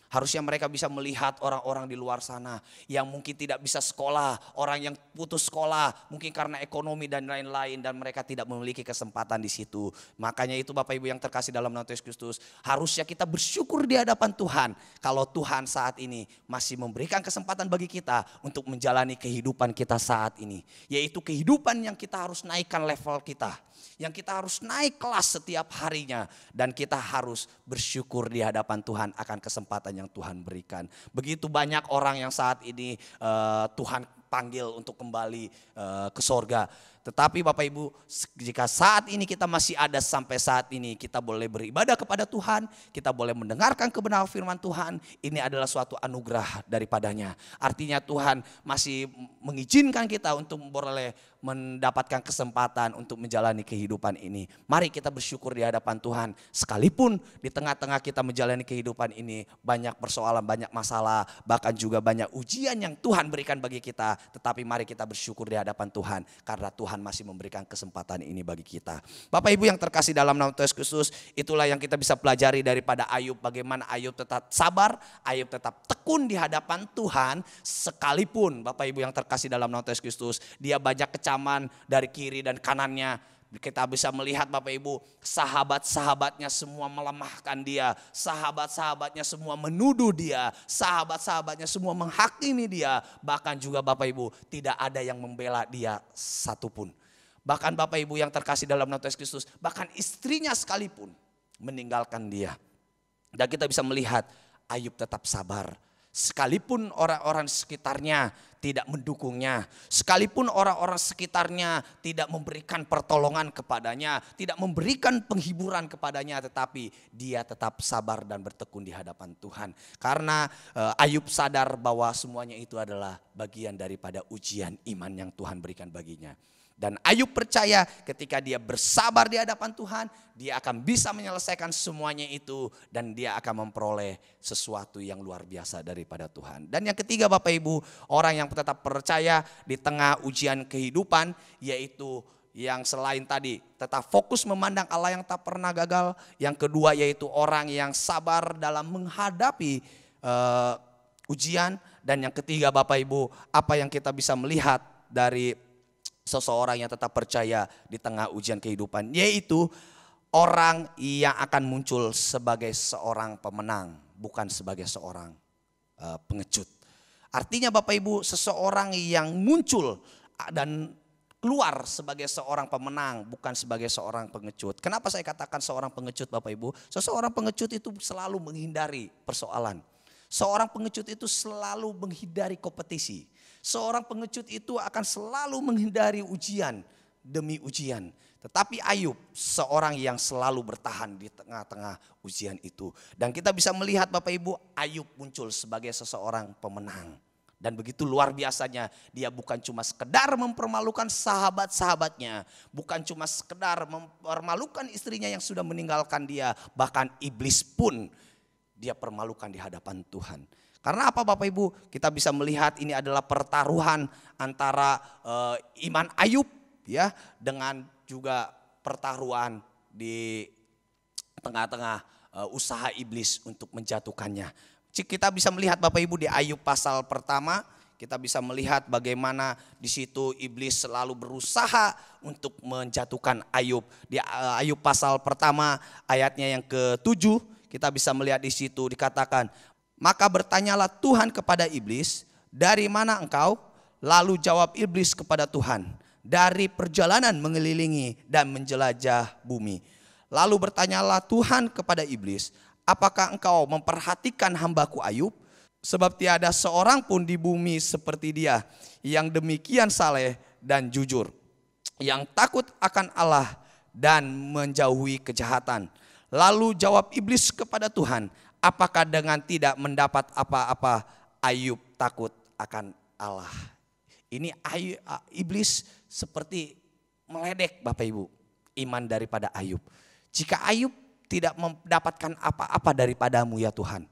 Harusnya mereka bisa melihat orang-orang di luar sana yang mungkin tidak bisa sekolah, orang yang putus sekolah mungkin karena ekonomi dan lain-lain, dan mereka tidak memiliki kesempatan di situ. Makanya itu Bapak Ibu yang terkasih dalam nama Yesus Kristus, harusnya kita bersyukur di hadapan Tuhan kalau Tuhan saat ini masih memberikan kesempatan bagi kita untuk menjalani kehidupan kita saat ini, yaitu kehidupan yang kita harus naikkan level kita, yang kita harus naik kelas setiap harinya, dan kita harus bersyukur di hadapan Tuhan akan kesempatan yang Tuhan berikan. Begitu banyak orang yang saat ini Tuhan panggil untuk kembali ke sorga. Tetapi Bapak Ibu, jika saat ini kita masih ada sampai saat ini, kita boleh beribadah kepada Tuhan, kita boleh mendengarkan kebenaran firman Tuhan, ini adalah suatu anugerah daripadanya. Artinya Tuhan masih mengizinkan kita untuk boleh mendapatkan kesempatan untuk menjalani kehidupan ini. Mari kita bersyukur di hadapan Tuhan, sekalipun di tengah-tengah kita menjalani kehidupan ini banyak persoalan, banyak masalah, bahkan juga banyak ujian yang Tuhan berikan bagi kita. Tetapi mari kita bersyukur di hadapan Tuhan karena Tuhan masih memberikan kesempatan ini bagi kita. Bapak Ibu yang terkasih dalam nama Yesus Kristus, itulah yang kita bisa pelajari daripada Ayub. Bagaimana Ayub tetap sabar, Ayub tetap tekun di hadapan Tuhan, sekalipun Bapak Ibu yang terkasih dalam nama Yesus Kristus, dia banyak kecaman dari kiri dan kanannya. Kita bisa melihat Bapak Ibu, sahabat-sahabatnya semua melemahkan dia, sahabat-sahabatnya semua menuduh dia, sahabat-sahabatnya semua menghakimi dia. Bahkan juga Bapak Ibu, tidak ada yang membela dia satupun. Bahkan Bapak Ibu yang terkasih dalam nama Yesus Kristus, bahkan istrinya sekalipun meninggalkan dia. Dan kita bisa melihat Ayub tetap sabar. Sekalipun orang-orang sekitarnya tidak mendukungnya, sekalipun orang-orang sekitarnya tidak memberikan pertolongan kepadanya, tidak memberikan penghiburan kepadanya, tetapi dia tetap sabar dan bertekun di hadapan Tuhan. Karena Ayub sadar bahwa semuanya itu adalah bagian daripada ujian iman yang Tuhan berikan baginya. Dan Ayub percaya ketika dia bersabar di hadapan Tuhan, dia akan bisa menyelesaikan semuanya itu dan dia akan memperoleh sesuatu yang luar biasa daripada Tuhan. Dan yang ketiga Bapak Ibu, orang yang tetap percaya di tengah ujian kehidupan, yaitu yang selain tadi tetap fokus memandang Allah yang tak pernah gagal. Yang kedua yaitu orang yang sabar dalam menghadapi ujian. Dan yang ketiga Bapak Ibu, apa yang kita bisa melihat dari seseorang yang tetap percaya di tengah ujian kehidupan, yaitu orang yang akan muncul sebagai seorang pemenang, bukan sebagai seorang pengecut. Artinya Bapak Ibu, seseorang yang muncul dan keluar sebagai seorang pemenang, bukan sebagai seorang pengecut. Kenapa saya katakan seorang pengecut Bapak Ibu? Seseorang pengecut itu selalu menghindari persoalan. Seorang pengecut itu selalu menghindari kompetisi. Seorang pengecut itu akan selalu menghindari ujian demi ujian. Tetapi Ayub seorang yang selalu bertahan di tengah-tengah ujian itu. Dan kita bisa melihat Bapak Ibu, Ayub muncul sebagai seseorang pemenang. Dan begitu luar biasanya, dia bukan cuma sekedar mempermalukan sahabat-sahabatnya, bukan cuma sekedar mempermalukan istrinya yang sudah meninggalkan dia, bahkan iblis pun dia permalukan di hadapan Tuhan. Karena apa Bapak Ibu? Kita bisa melihat ini adalah pertaruhan antara iman Ayub ya dengan juga pertaruhan di tengah-tengah usaha iblis untuk menjatuhkannya. Kita bisa melihat Bapak Ibu di Ayub pasal pertama, kita bisa melihat bagaimana di situ iblis selalu berusaha untuk menjatuhkan Ayub. Di Ayub pasal pertama ayatnya yang ke-7, kita bisa melihat di situ dikatakan, maka bertanyalah Tuhan kepada iblis, dari mana engkau? Lalu jawab iblis kepada Tuhan, dari perjalanan mengelilingi dan menjelajah bumi. Lalu bertanyalah Tuhan kepada iblis, apakah engkau memperhatikan hambaku Ayub? Sebab tiada seorang pun di bumi seperti dia, yang demikian saleh dan jujur, yang takut akan Allah dan menjauhi kejahatan. Lalu jawab iblis kepada Tuhan, apakah dengan tidak mendapat apa-apa Ayub takut akan Allah? Ini iblis seperti meledek Bapak Ibu iman daripada Ayub. Jika Ayub tidak mendapatkan apa-apa daripadamu ya Tuhan,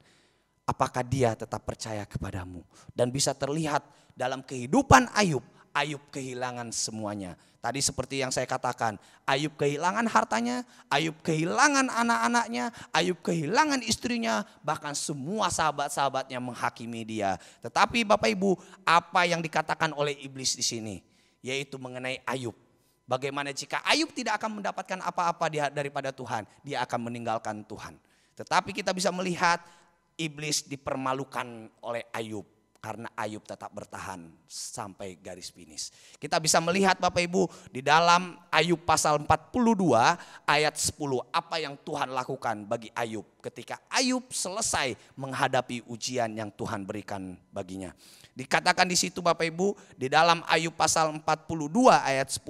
apakah dia tetap percaya kepadamu? Dan bisa terlihat dalam kehidupan Ayub, Ayub kehilangan semuanya. Tadi seperti yang saya katakan, Ayub kehilangan hartanya, Ayub kehilangan anak-anaknya, Ayub kehilangan istrinya, bahkan semua sahabat-sahabatnya menghakimi dia. Tetapi Bapak Ibu, apa yang dikatakan oleh iblis di sini, yaitu mengenai Ayub. Bagaimana jika Ayub tidak akan mendapatkan apa-apa daripada Tuhan, dia akan meninggalkan Tuhan. Tetapi kita bisa melihat iblis dipermalukan oleh Ayub. Karena Ayub tetap bertahan sampai garis finish. Kita bisa melihat Bapak Ibu di dalam Ayub pasal 42 ayat 10. Apa yang Tuhan lakukan bagi Ayub ketika Ayub selesai menghadapi ujian yang Tuhan berikan baginya. Dikatakan di situ Bapak Ibu di dalam Ayub pasal 42 ayat 10.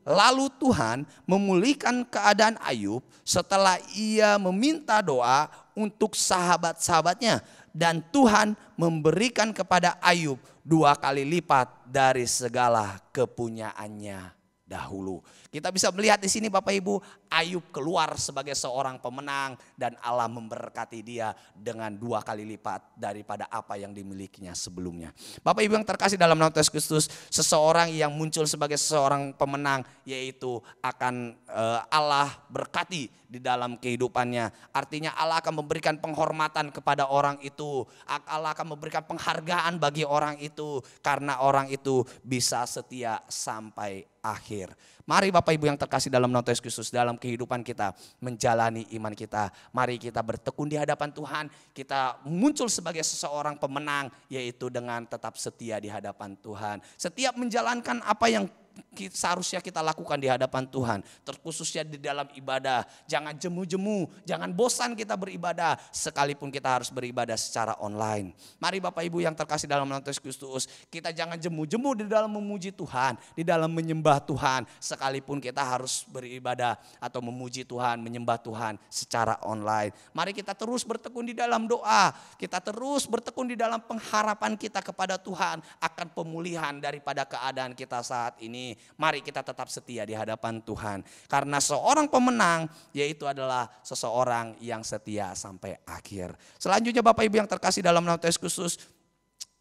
Lalu Tuhan memulihkan keadaan Ayub setelah ia meminta doa untuk sahabat-sahabatnya. Dan Tuhan memberikan kepada Ayub 2 kali lipat dari segala kepunyaannya dahulu. Kita bisa melihat di sini Bapak Ibu, Ayub keluar sebagai seorang pemenang dan Allah memberkati dia dengan 2 kali lipat daripada apa yang dimilikinya sebelumnya. Bapak Ibu yang terkasih dalam nama Yesus Kristus, seseorang yang muncul sebagai seorang pemenang yaitu akan Allah berkati di dalam kehidupannya. Artinya Allah akan memberikan penghormatan kepada orang itu. Allah akan memberikan penghargaan bagi orang itu karena orang itu bisa setia sampai akhir. Mari Bapak Ibu yang terkasih dalam nama Yesus Kristus, dalam kehidupan kita menjalani iman kita. Mari kita bertekun di hadapan Tuhan. Kita muncul sebagai seseorang pemenang yaitu dengan tetap setia di hadapan Tuhan. Setiap menjalankan apa yang seharusnya kita lakukan di hadapan Tuhan, terkhususnya di dalam ibadah. Jangan jemu-jemu, jangan bosan kita beribadah sekalipun kita harus beribadah secara online. Mari Bapak Ibu yang terkasih dalam nama Yesus Kristus, kita jangan jemu-jemu di dalam memuji Tuhan, di dalam menyembah Tuhan sekalipun kita harus beribadah atau memuji Tuhan, menyembah Tuhan secara online. Mari kita terus bertekun di dalam doa, kita terus bertekun di dalam pengharapan kita kepada Tuhan akan pemulihan daripada keadaan kita saat ini. Mari kita tetap setia di hadapan Tuhan. Karena seorang pemenang yaitu adalah seseorang yang setia sampai akhir. Selanjutnya Bapak Ibu yang terkasih dalam nama Yesus Kristus,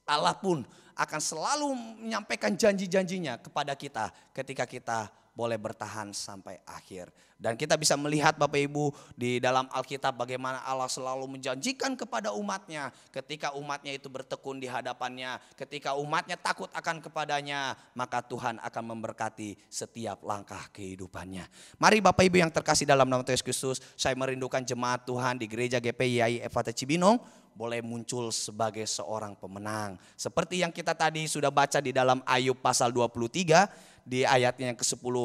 Allah pun akan selalu menyampaikan janji-janjinya kepada kita ketika kita boleh bertahan sampai akhir. Dan kita bisa melihat Bapak Ibu di dalam Alkitab bagaimana Allah selalu menjanjikan kepada umatnya. Ketika umatnya itu bertekun di hadapannya, ketika umatnya takut akan kepadanya, maka Tuhan akan memberkati setiap langkah kehidupannya. Mari Bapak Ibu yang terkasih dalam nama Yesus Kristus, saya merindukan jemaat Tuhan di gereja GPI Efata Cibinong boleh muncul sebagai seorang pemenang. Seperti yang kita tadi sudah baca di dalam Ayub pasal 23. Di ayatnya yang ke-10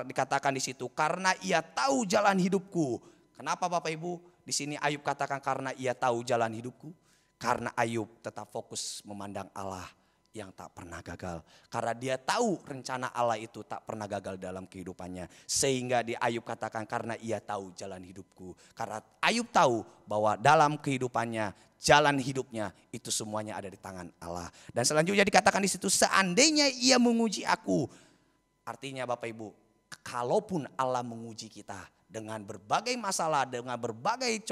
dikatakan di situ, karena ia tahu jalan hidupku. Kenapa Bapak Ibu? Di sini Ayub katakan karena ia tahu jalan hidupku. Karena Ayub tetap fokus memandang Allah yang tak pernah gagal. Karena dia tahu rencana Allah itu tak pernah gagal dalam kehidupannya. Sehingga di Ayub katakan karena ia tahu jalan hidupku. Karena Ayub tahu bahwa dalam kehidupannya, jalan hidupnya itu semuanya ada di tangan Allah. Dan selanjutnya dikatakan di situ, seandainya ia menguji aku. Artinya Bapak Ibu, kalaupun Allah menguji kita dengan berbagai masalah, dengan berbagai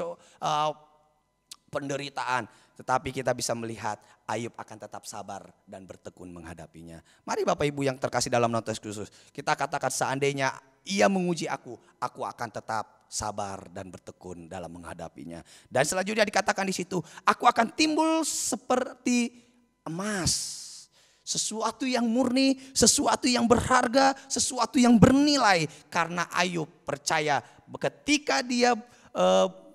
penderitaan, tetapi kita bisa melihat Ayub akan tetap sabar dan bertekun menghadapinya. Mari Bapak Ibu yang terkasih dalam nama Yesus Kristus, kita katakan seandainya ia menguji aku akan tetap sabar dan bertekun dalam menghadapinya. Dan selanjutnya dikatakan di situ, aku akan timbul seperti emas. Sesuatu yang murni, sesuatu yang berharga, sesuatu yang bernilai. Karena Ayub percaya ketika dia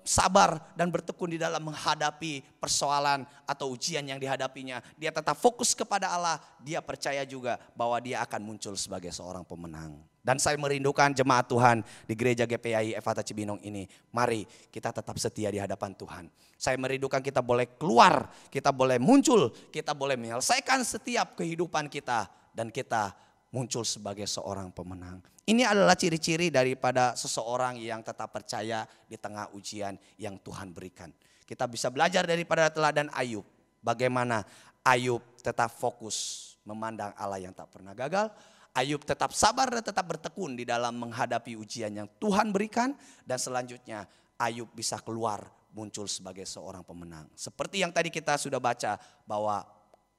sabar dan bertekun di dalam menghadapi persoalan atau ujian yang dihadapinya. Dia tetap fokus kepada Allah, dia percaya juga bahwa dia akan muncul sebagai seorang pemenang. Dan saya merindukan jemaat Tuhan di gereja GPI Efata Cibinong ini. Mari kita tetap setia di hadapan Tuhan. Saya merindukan kita boleh keluar, kita boleh muncul, kita boleh menyelesaikan setiap kehidupan kita. Dan kita muncul sebagai seorang pemenang. Ini adalah ciri-ciri daripada seseorang yang tetap percaya di tengah ujian yang Tuhan berikan. Kita bisa belajar daripada teladan Ayub. Bagaimana Ayub tetap fokus memandang Allah yang tak pernah gagal. Ayub tetap sabar dan tetap bertekun di dalam menghadapi ujian yang Tuhan berikan. Dan selanjutnya Ayub bisa keluar muncul sebagai seorang pemenang. Seperti yang tadi kita sudah baca bahwa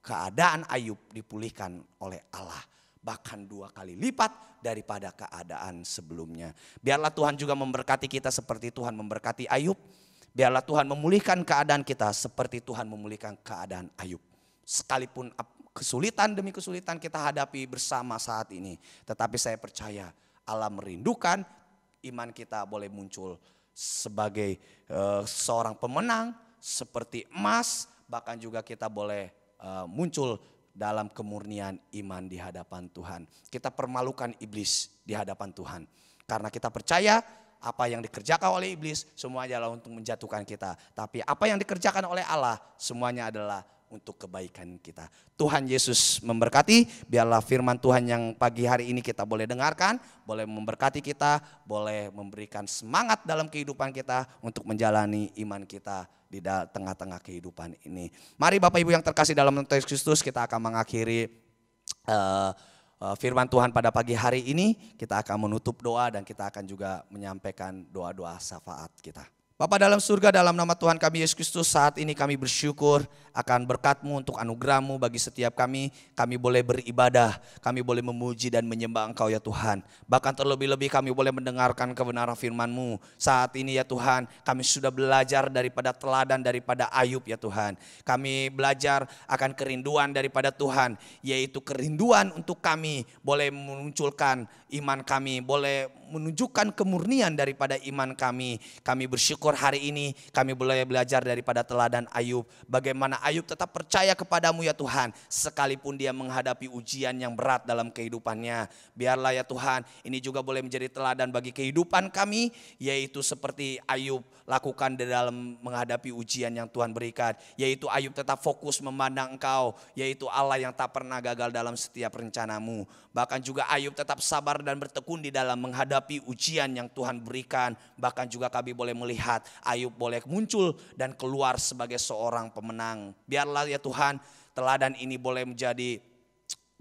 keadaan Ayub dipulihkan oleh Allah. Bahkan 2 kali lipat daripada keadaan sebelumnya. Biarlah Tuhan juga memberkati kita seperti Tuhan memberkati Ayub. Biarlah Tuhan memulihkan keadaan kita seperti Tuhan memulihkan keadaan Ayub. Sekalipun kesulitan demi kesulitan kita hadapi bersama saat ini. Tetapi saya percaya Allah merindukan iman kita boleh muncul sebagai seorang pemenang seperti emas. Bahkan juga kita boleh muncul dalam kemurnian iman di hadapan Tuhan. Kita permalukan iblis di hadapan Tuhan. Karena kita percaya apa yang dikerjakan oleh iblis semuanya adalah untuk menjatuhkan kita. Tapi apa yang dikerjakan oleh Allah semuanya adalah untuk kebaikan kita. Tuhan Yesus memberkati. Biarlah firman Tuhan yang pagi hari ini kita boleh dengarkan. Boleh memberkati kita. Boleh memberikan semangat dalam kehidupan kita untuk menjalani iman kita di tengah-tengah kehidupan ini. Mari Bapak Ibu yang terkasih dalam Tuhan Kristus, kita akan mengakhiri firman Tuhan pada pagi hari ini. Kita akan menutup doa dan kita akan juga menyampaikan doa-doa syafaat kita. Bapa dalam surga, dalam nama Tuhan kami Yesus Kristus, saat ini kami bersyukur akan berkat-Mu untuk anugerah-Mu bagi setiap kami. Kami boleh beribadah, kami boleh memuji dan menyembah Engkau ya Tuhan. Bahkan terlebih-lebih kami boleh mendengarkan kebenaran firman-Mu. Saat ini ya Tuhan, kami sudah belajar daripada teladan daripada Ayub ya Tuhan. Kami belajar akan kerinduan daripada Tuhan, yaitu kerinduan untuk kami boleh memunculkan iman kami, boleh menunjukkan kemurnian daripada iman kami. Kami bersyukur hari ini kami boleh belajar daripada teladan Ayub. Bagaimana Ayub tetap percaya kepadamu ya Tuhan. Sekalipun dia menghadapi ujian yang berat dalam kehidupannya. Biarlah ya Tuhan ini juga boleh menjadi teladan bagi kehidupan kami. Yaitu seperti Ayub lakukan di dalam menghadapi ujian yang Tuhan berikan. Yaitu Ayub tetap fokus memandang Engkau. Yaitu Allah yang tak pernah gagal dalam setiap rencanamu. Bahkan juga Ayub tetap sabar dan bertekun di dalam menghadapi ujian yang Tuhan berikan. Bahkan juga kami boleh melihat Ayub boleh muncul dan keluar sebagai seorang pemenang. Biarlah ya Tuhan teladan ini boleh menjadi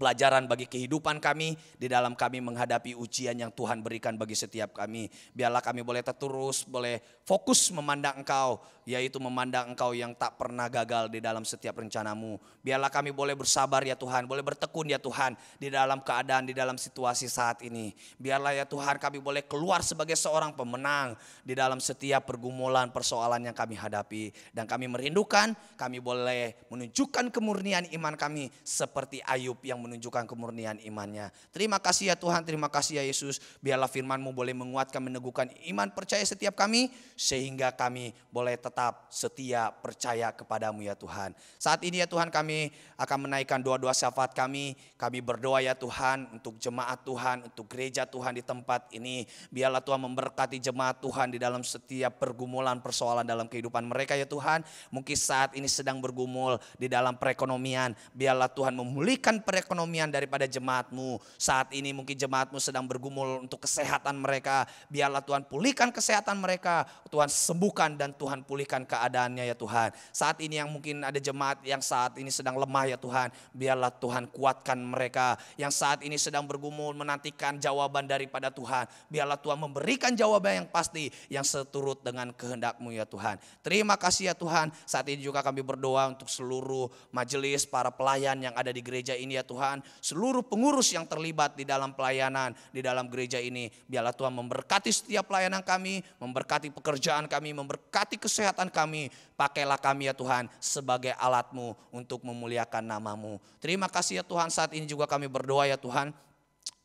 pelajaran bagi kehidupan kami di dalam kami menghadapi ujian yang Tuhan berikan bagi setiap kami. Biarlah kami boleh terus boleh fokus memandang Engkau, yaitu memandang Engkau yang tak pernah gagal di dalam setiap rencanamu. Biarlah kami boleh bersabar ya Tuhan, boleh bertekun ya Tuhan di dalam keadaan, di dalam situasi saat ini. Biarlah ya Tuhan kami boleh keluar sebagai seorang pemenang di dalam setiap pergumulan persoalan yang kami hadapi. Dan kami merindukan kami boleh menunjukkan kemurnian iman kami seperti Ayub yang menunjukkan kemurnian imannya. Terima kasih ya Tuhan, terima kasih ya Yesus. Biarlah firman-Mu boleh menguatkan, meneguhkan iman percaya setiap kami. Sehingga kami boleh tetap setia percaya kepadamu ya Tuhan. Saat ini ya Tuhan kami akan menaikkan doa-doa syafaat kami. Kami berdoa ya Tuhan untuk jemaat Tuhan, untuk gereja Tuhan di tempat ini. Biarlah Tuhan memberkati jemaat Tuhan di dalam setiap pergumulan persoalan dalam kehidupan mereka ya Tuhan. Mungkin saat ini sedang bergumul di dalam perekonomian. Biarlah Tuhan memulihkan perekonomian daripada jemaat-Mu. Saat ini mungkin jemaat-Mu sedang bergumul untuk kesehatan mereka. Biarlah Tuhan pulihkan kesehatan mereka. Tuhan sembuhkan dan Tuhan pulihkan keadaannya ya Tuhan. Saat ini yang mungkin ada jemaat yang saat ini sedang lemah ya Tuhan. Biarlah Tuhan kuatkan mereka. Yang saat ini sedang bergumul menantikan jawaban daripada Tuhan. Biarlah Tuhan memberikan jawaban yang pasti. Yang seturut dengan kehendak-Mu ya Tuhan. Terima kasih ya Tuhan. Saat ini juga kami berdoa untuk seluruh majelis para pelayan yang ada di gereja ini ya Tuhan. Seluruh pengurus yang terlibat di dalam pelayanan di dalam gereja ini. Biarlah Tuhan memberkati setiap pelayanan kami. Memberkati pekerjaan kami, memberkati kesehatan kami. Pakailah kami ya Tuhan sebagai alat-Mu untuk memuliakan nama-Mu. Terima kasih ya Tuhan, saat ini juga kami berdoa ya Tuhan.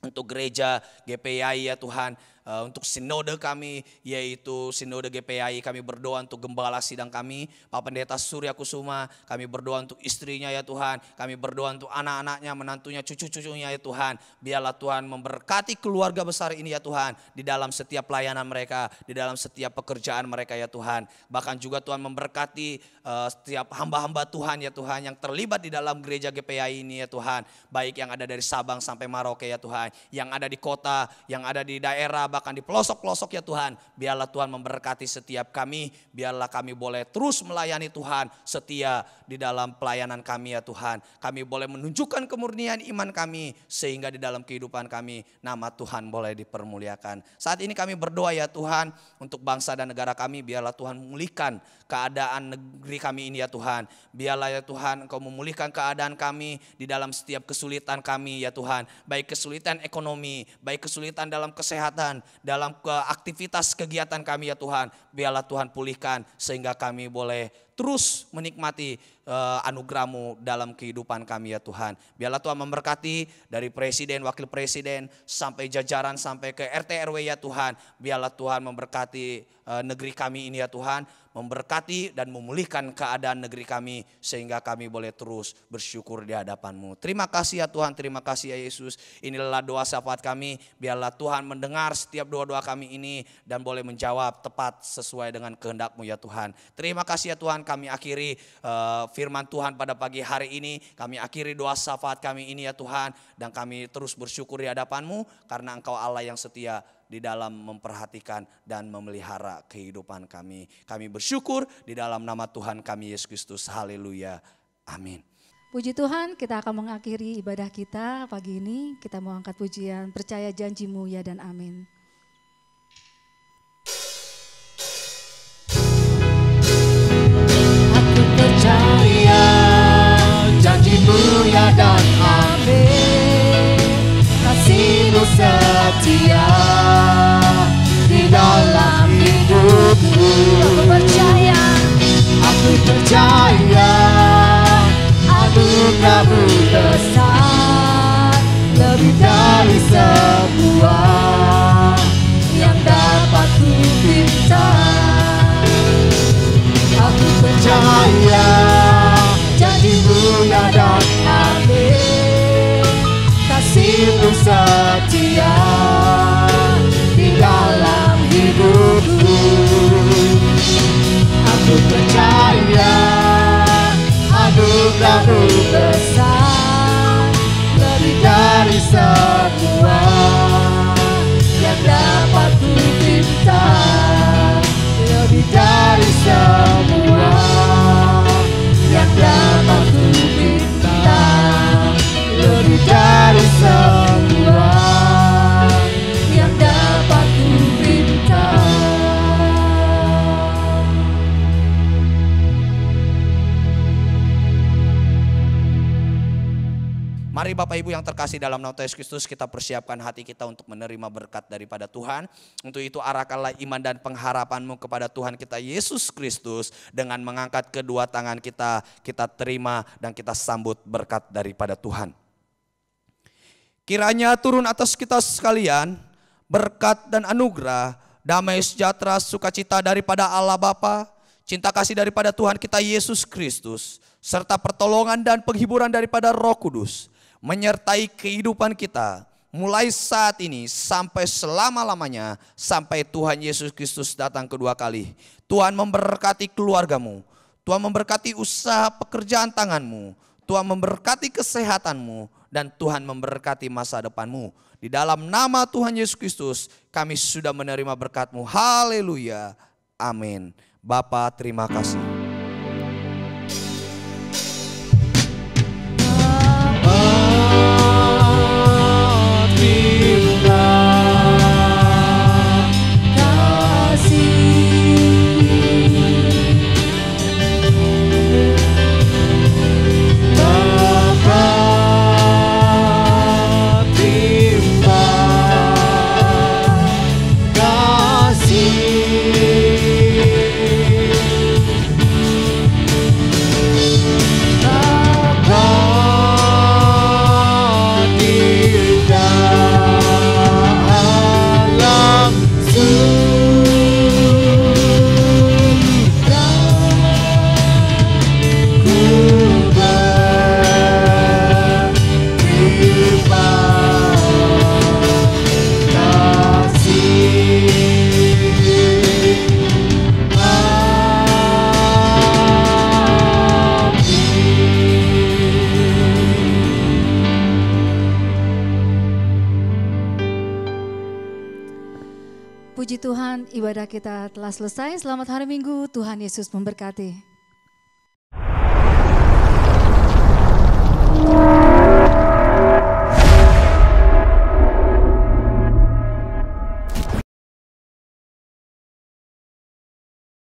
untuk gereja GPI ya Tuhan, untuk sinode kami yaitu sinode GPI, kami berdoa untuk gembala sidang kami Pak Pendeta Surya Kusuma, kami berdoa untuk istrinya ya Tuhan, kami berdoa untuk anak-anaknya, menantunya, cucu-cucunya ya Tuhan. Biarlah Tuhan memberkati keluarga besar ini ya Tuhan, di dalam setiap pelayanan mereka, di dalam setiap pekerjaan mereka ya Tuhan. Bahkan juga Tuhan memberkati setiap hamba-hamba Tuhan ya Tuhan yang terlibat di dalam gereja GPI ini ya Tuhan, baik yang ada dari Sabang sampai Merauke ya Tuhan, yang ada di kota, yang ada di daerah, bahkan di pelosok-pelosok ya Tuhan. Biarlah Tuhan memberkati setiap kami, biarlah kami boleh terus melayani Tuhan, setia di dalam pelayanan kami ya Tuhan. Kami boleh menunjukkan kemurnian iman kami, sehingga di dalam kehidupan kami nama Tuhan boleh dipermuliakan. Saat ini kami berdoa ya Tuhan untuk bangsa dan negara kami, biarlah Tuhan memulihkan keadaan negeri kami ini ya Tuhan. Biarlah ya Tuhan Engkau memulihkan keadaan kami di dalam setiap kesulitan kami ya Tuhan. Baik kesulitan ekonomi, baik kesulitan dalam kesehatan, dalam aktivitas kegiatan kami ya Tuhan. Biarlah Tuhan pulihkan sehingga kami boleh terus menikmati anugerah-Mu dalam kehidupan kami ya Tuhan. Biarlah Tuhan memberkati dari presiden, wakil presiden, sampai jajaran, sampai ke RT RW ya Tuhan. Biarlah Tuhan memberkati negeri kami ini ya Tuhan, memberkati dan memulihkan keadaan negeri kami sehingga kami boleh terus bersyukur di hadapan-Mu. Terima kasih ya Tuhan, terima kasih ya Yesus. Inilah doa syafaat kami, biarlah Tuhan mendengar setiap doa-doa kami ini dan boleh menjawab tepat sesuai dengan kehendak-Mu ya Tuhan. Terima kasih ya Tuhan, kami akhiri firman Tuhan pada pagi hari ini, kami akhiri doa syafaat kami ini ya Tuhan, dan kami terus bersyukur di hadapan-Mu karena Engkau Allah yang setia di dalam memperhatikan dan memelihara kehidupan kami. Kami bersyukur di dalam nama Tuhan kami Yesus Kristus. Haleluya. Amin. Puji Tuhan, kita akan mengakhiri ibadah kita pagi ini. Kita mau angkat pujian Percaya Janji-Mu Ya dan Amin. Aku percaya janji-Mu ya dan amin. Kasih-Mu setia di dalam hidupku. Aku percaya anugerah-Mu besar, lebih dari semua yang dapat ku minta. Aku percaya janji-Mu ya dan amin. Kasih-Mu setia di dalam hidupku. Aku percaya anugerah-Mu besar, lebih dari semua yang dapat ku minta. Lebih dari semua yang dapat ku minta. Lebih dari semua yang dapat ku minta. Mari Bapak Ibu yang terkasih dalam nama Yesus Kristus, kita persiapkan hati kita untuk menerima berkat daripada Tuhan. Untuk itu arahkanlah iman dan pengharapanmu kepada Tuhan kita Yesus Kristus. Dengan mengangkat kedua tangan kita, kita terima dan kita sambut berkat daripada Tuhan. Kiranya turun atas kita sekalian berkat dan anugerah, damai sejahtera, sukacita daripada Allah Bapa, cinta kasih daripada Tuhan kita Yesus Kristus, serta pertolongan dan penghiburan daripada Roh Kudus menyertai kehidupan kita mulai saat ini sampai selama-lamanya, sampai Tuhan Yesus Kristus datang kedua kali. Tuhan memberkati keluargamu, Tuhan memberkati usaha pekerjaan tanganmu, Tuhan memberkati kesehatanmu, dan Tuhan memberkati masa depanmu. Di dalam nama Tuhan Yesus Kristus kami sudah menerima berkat-Mu. Haleluya. Amin. Bapa, terima kasih. Puji Tuhan, ibadah kita telah selesai. Selamat hari Minggu, Tuhan Yesus memberkati.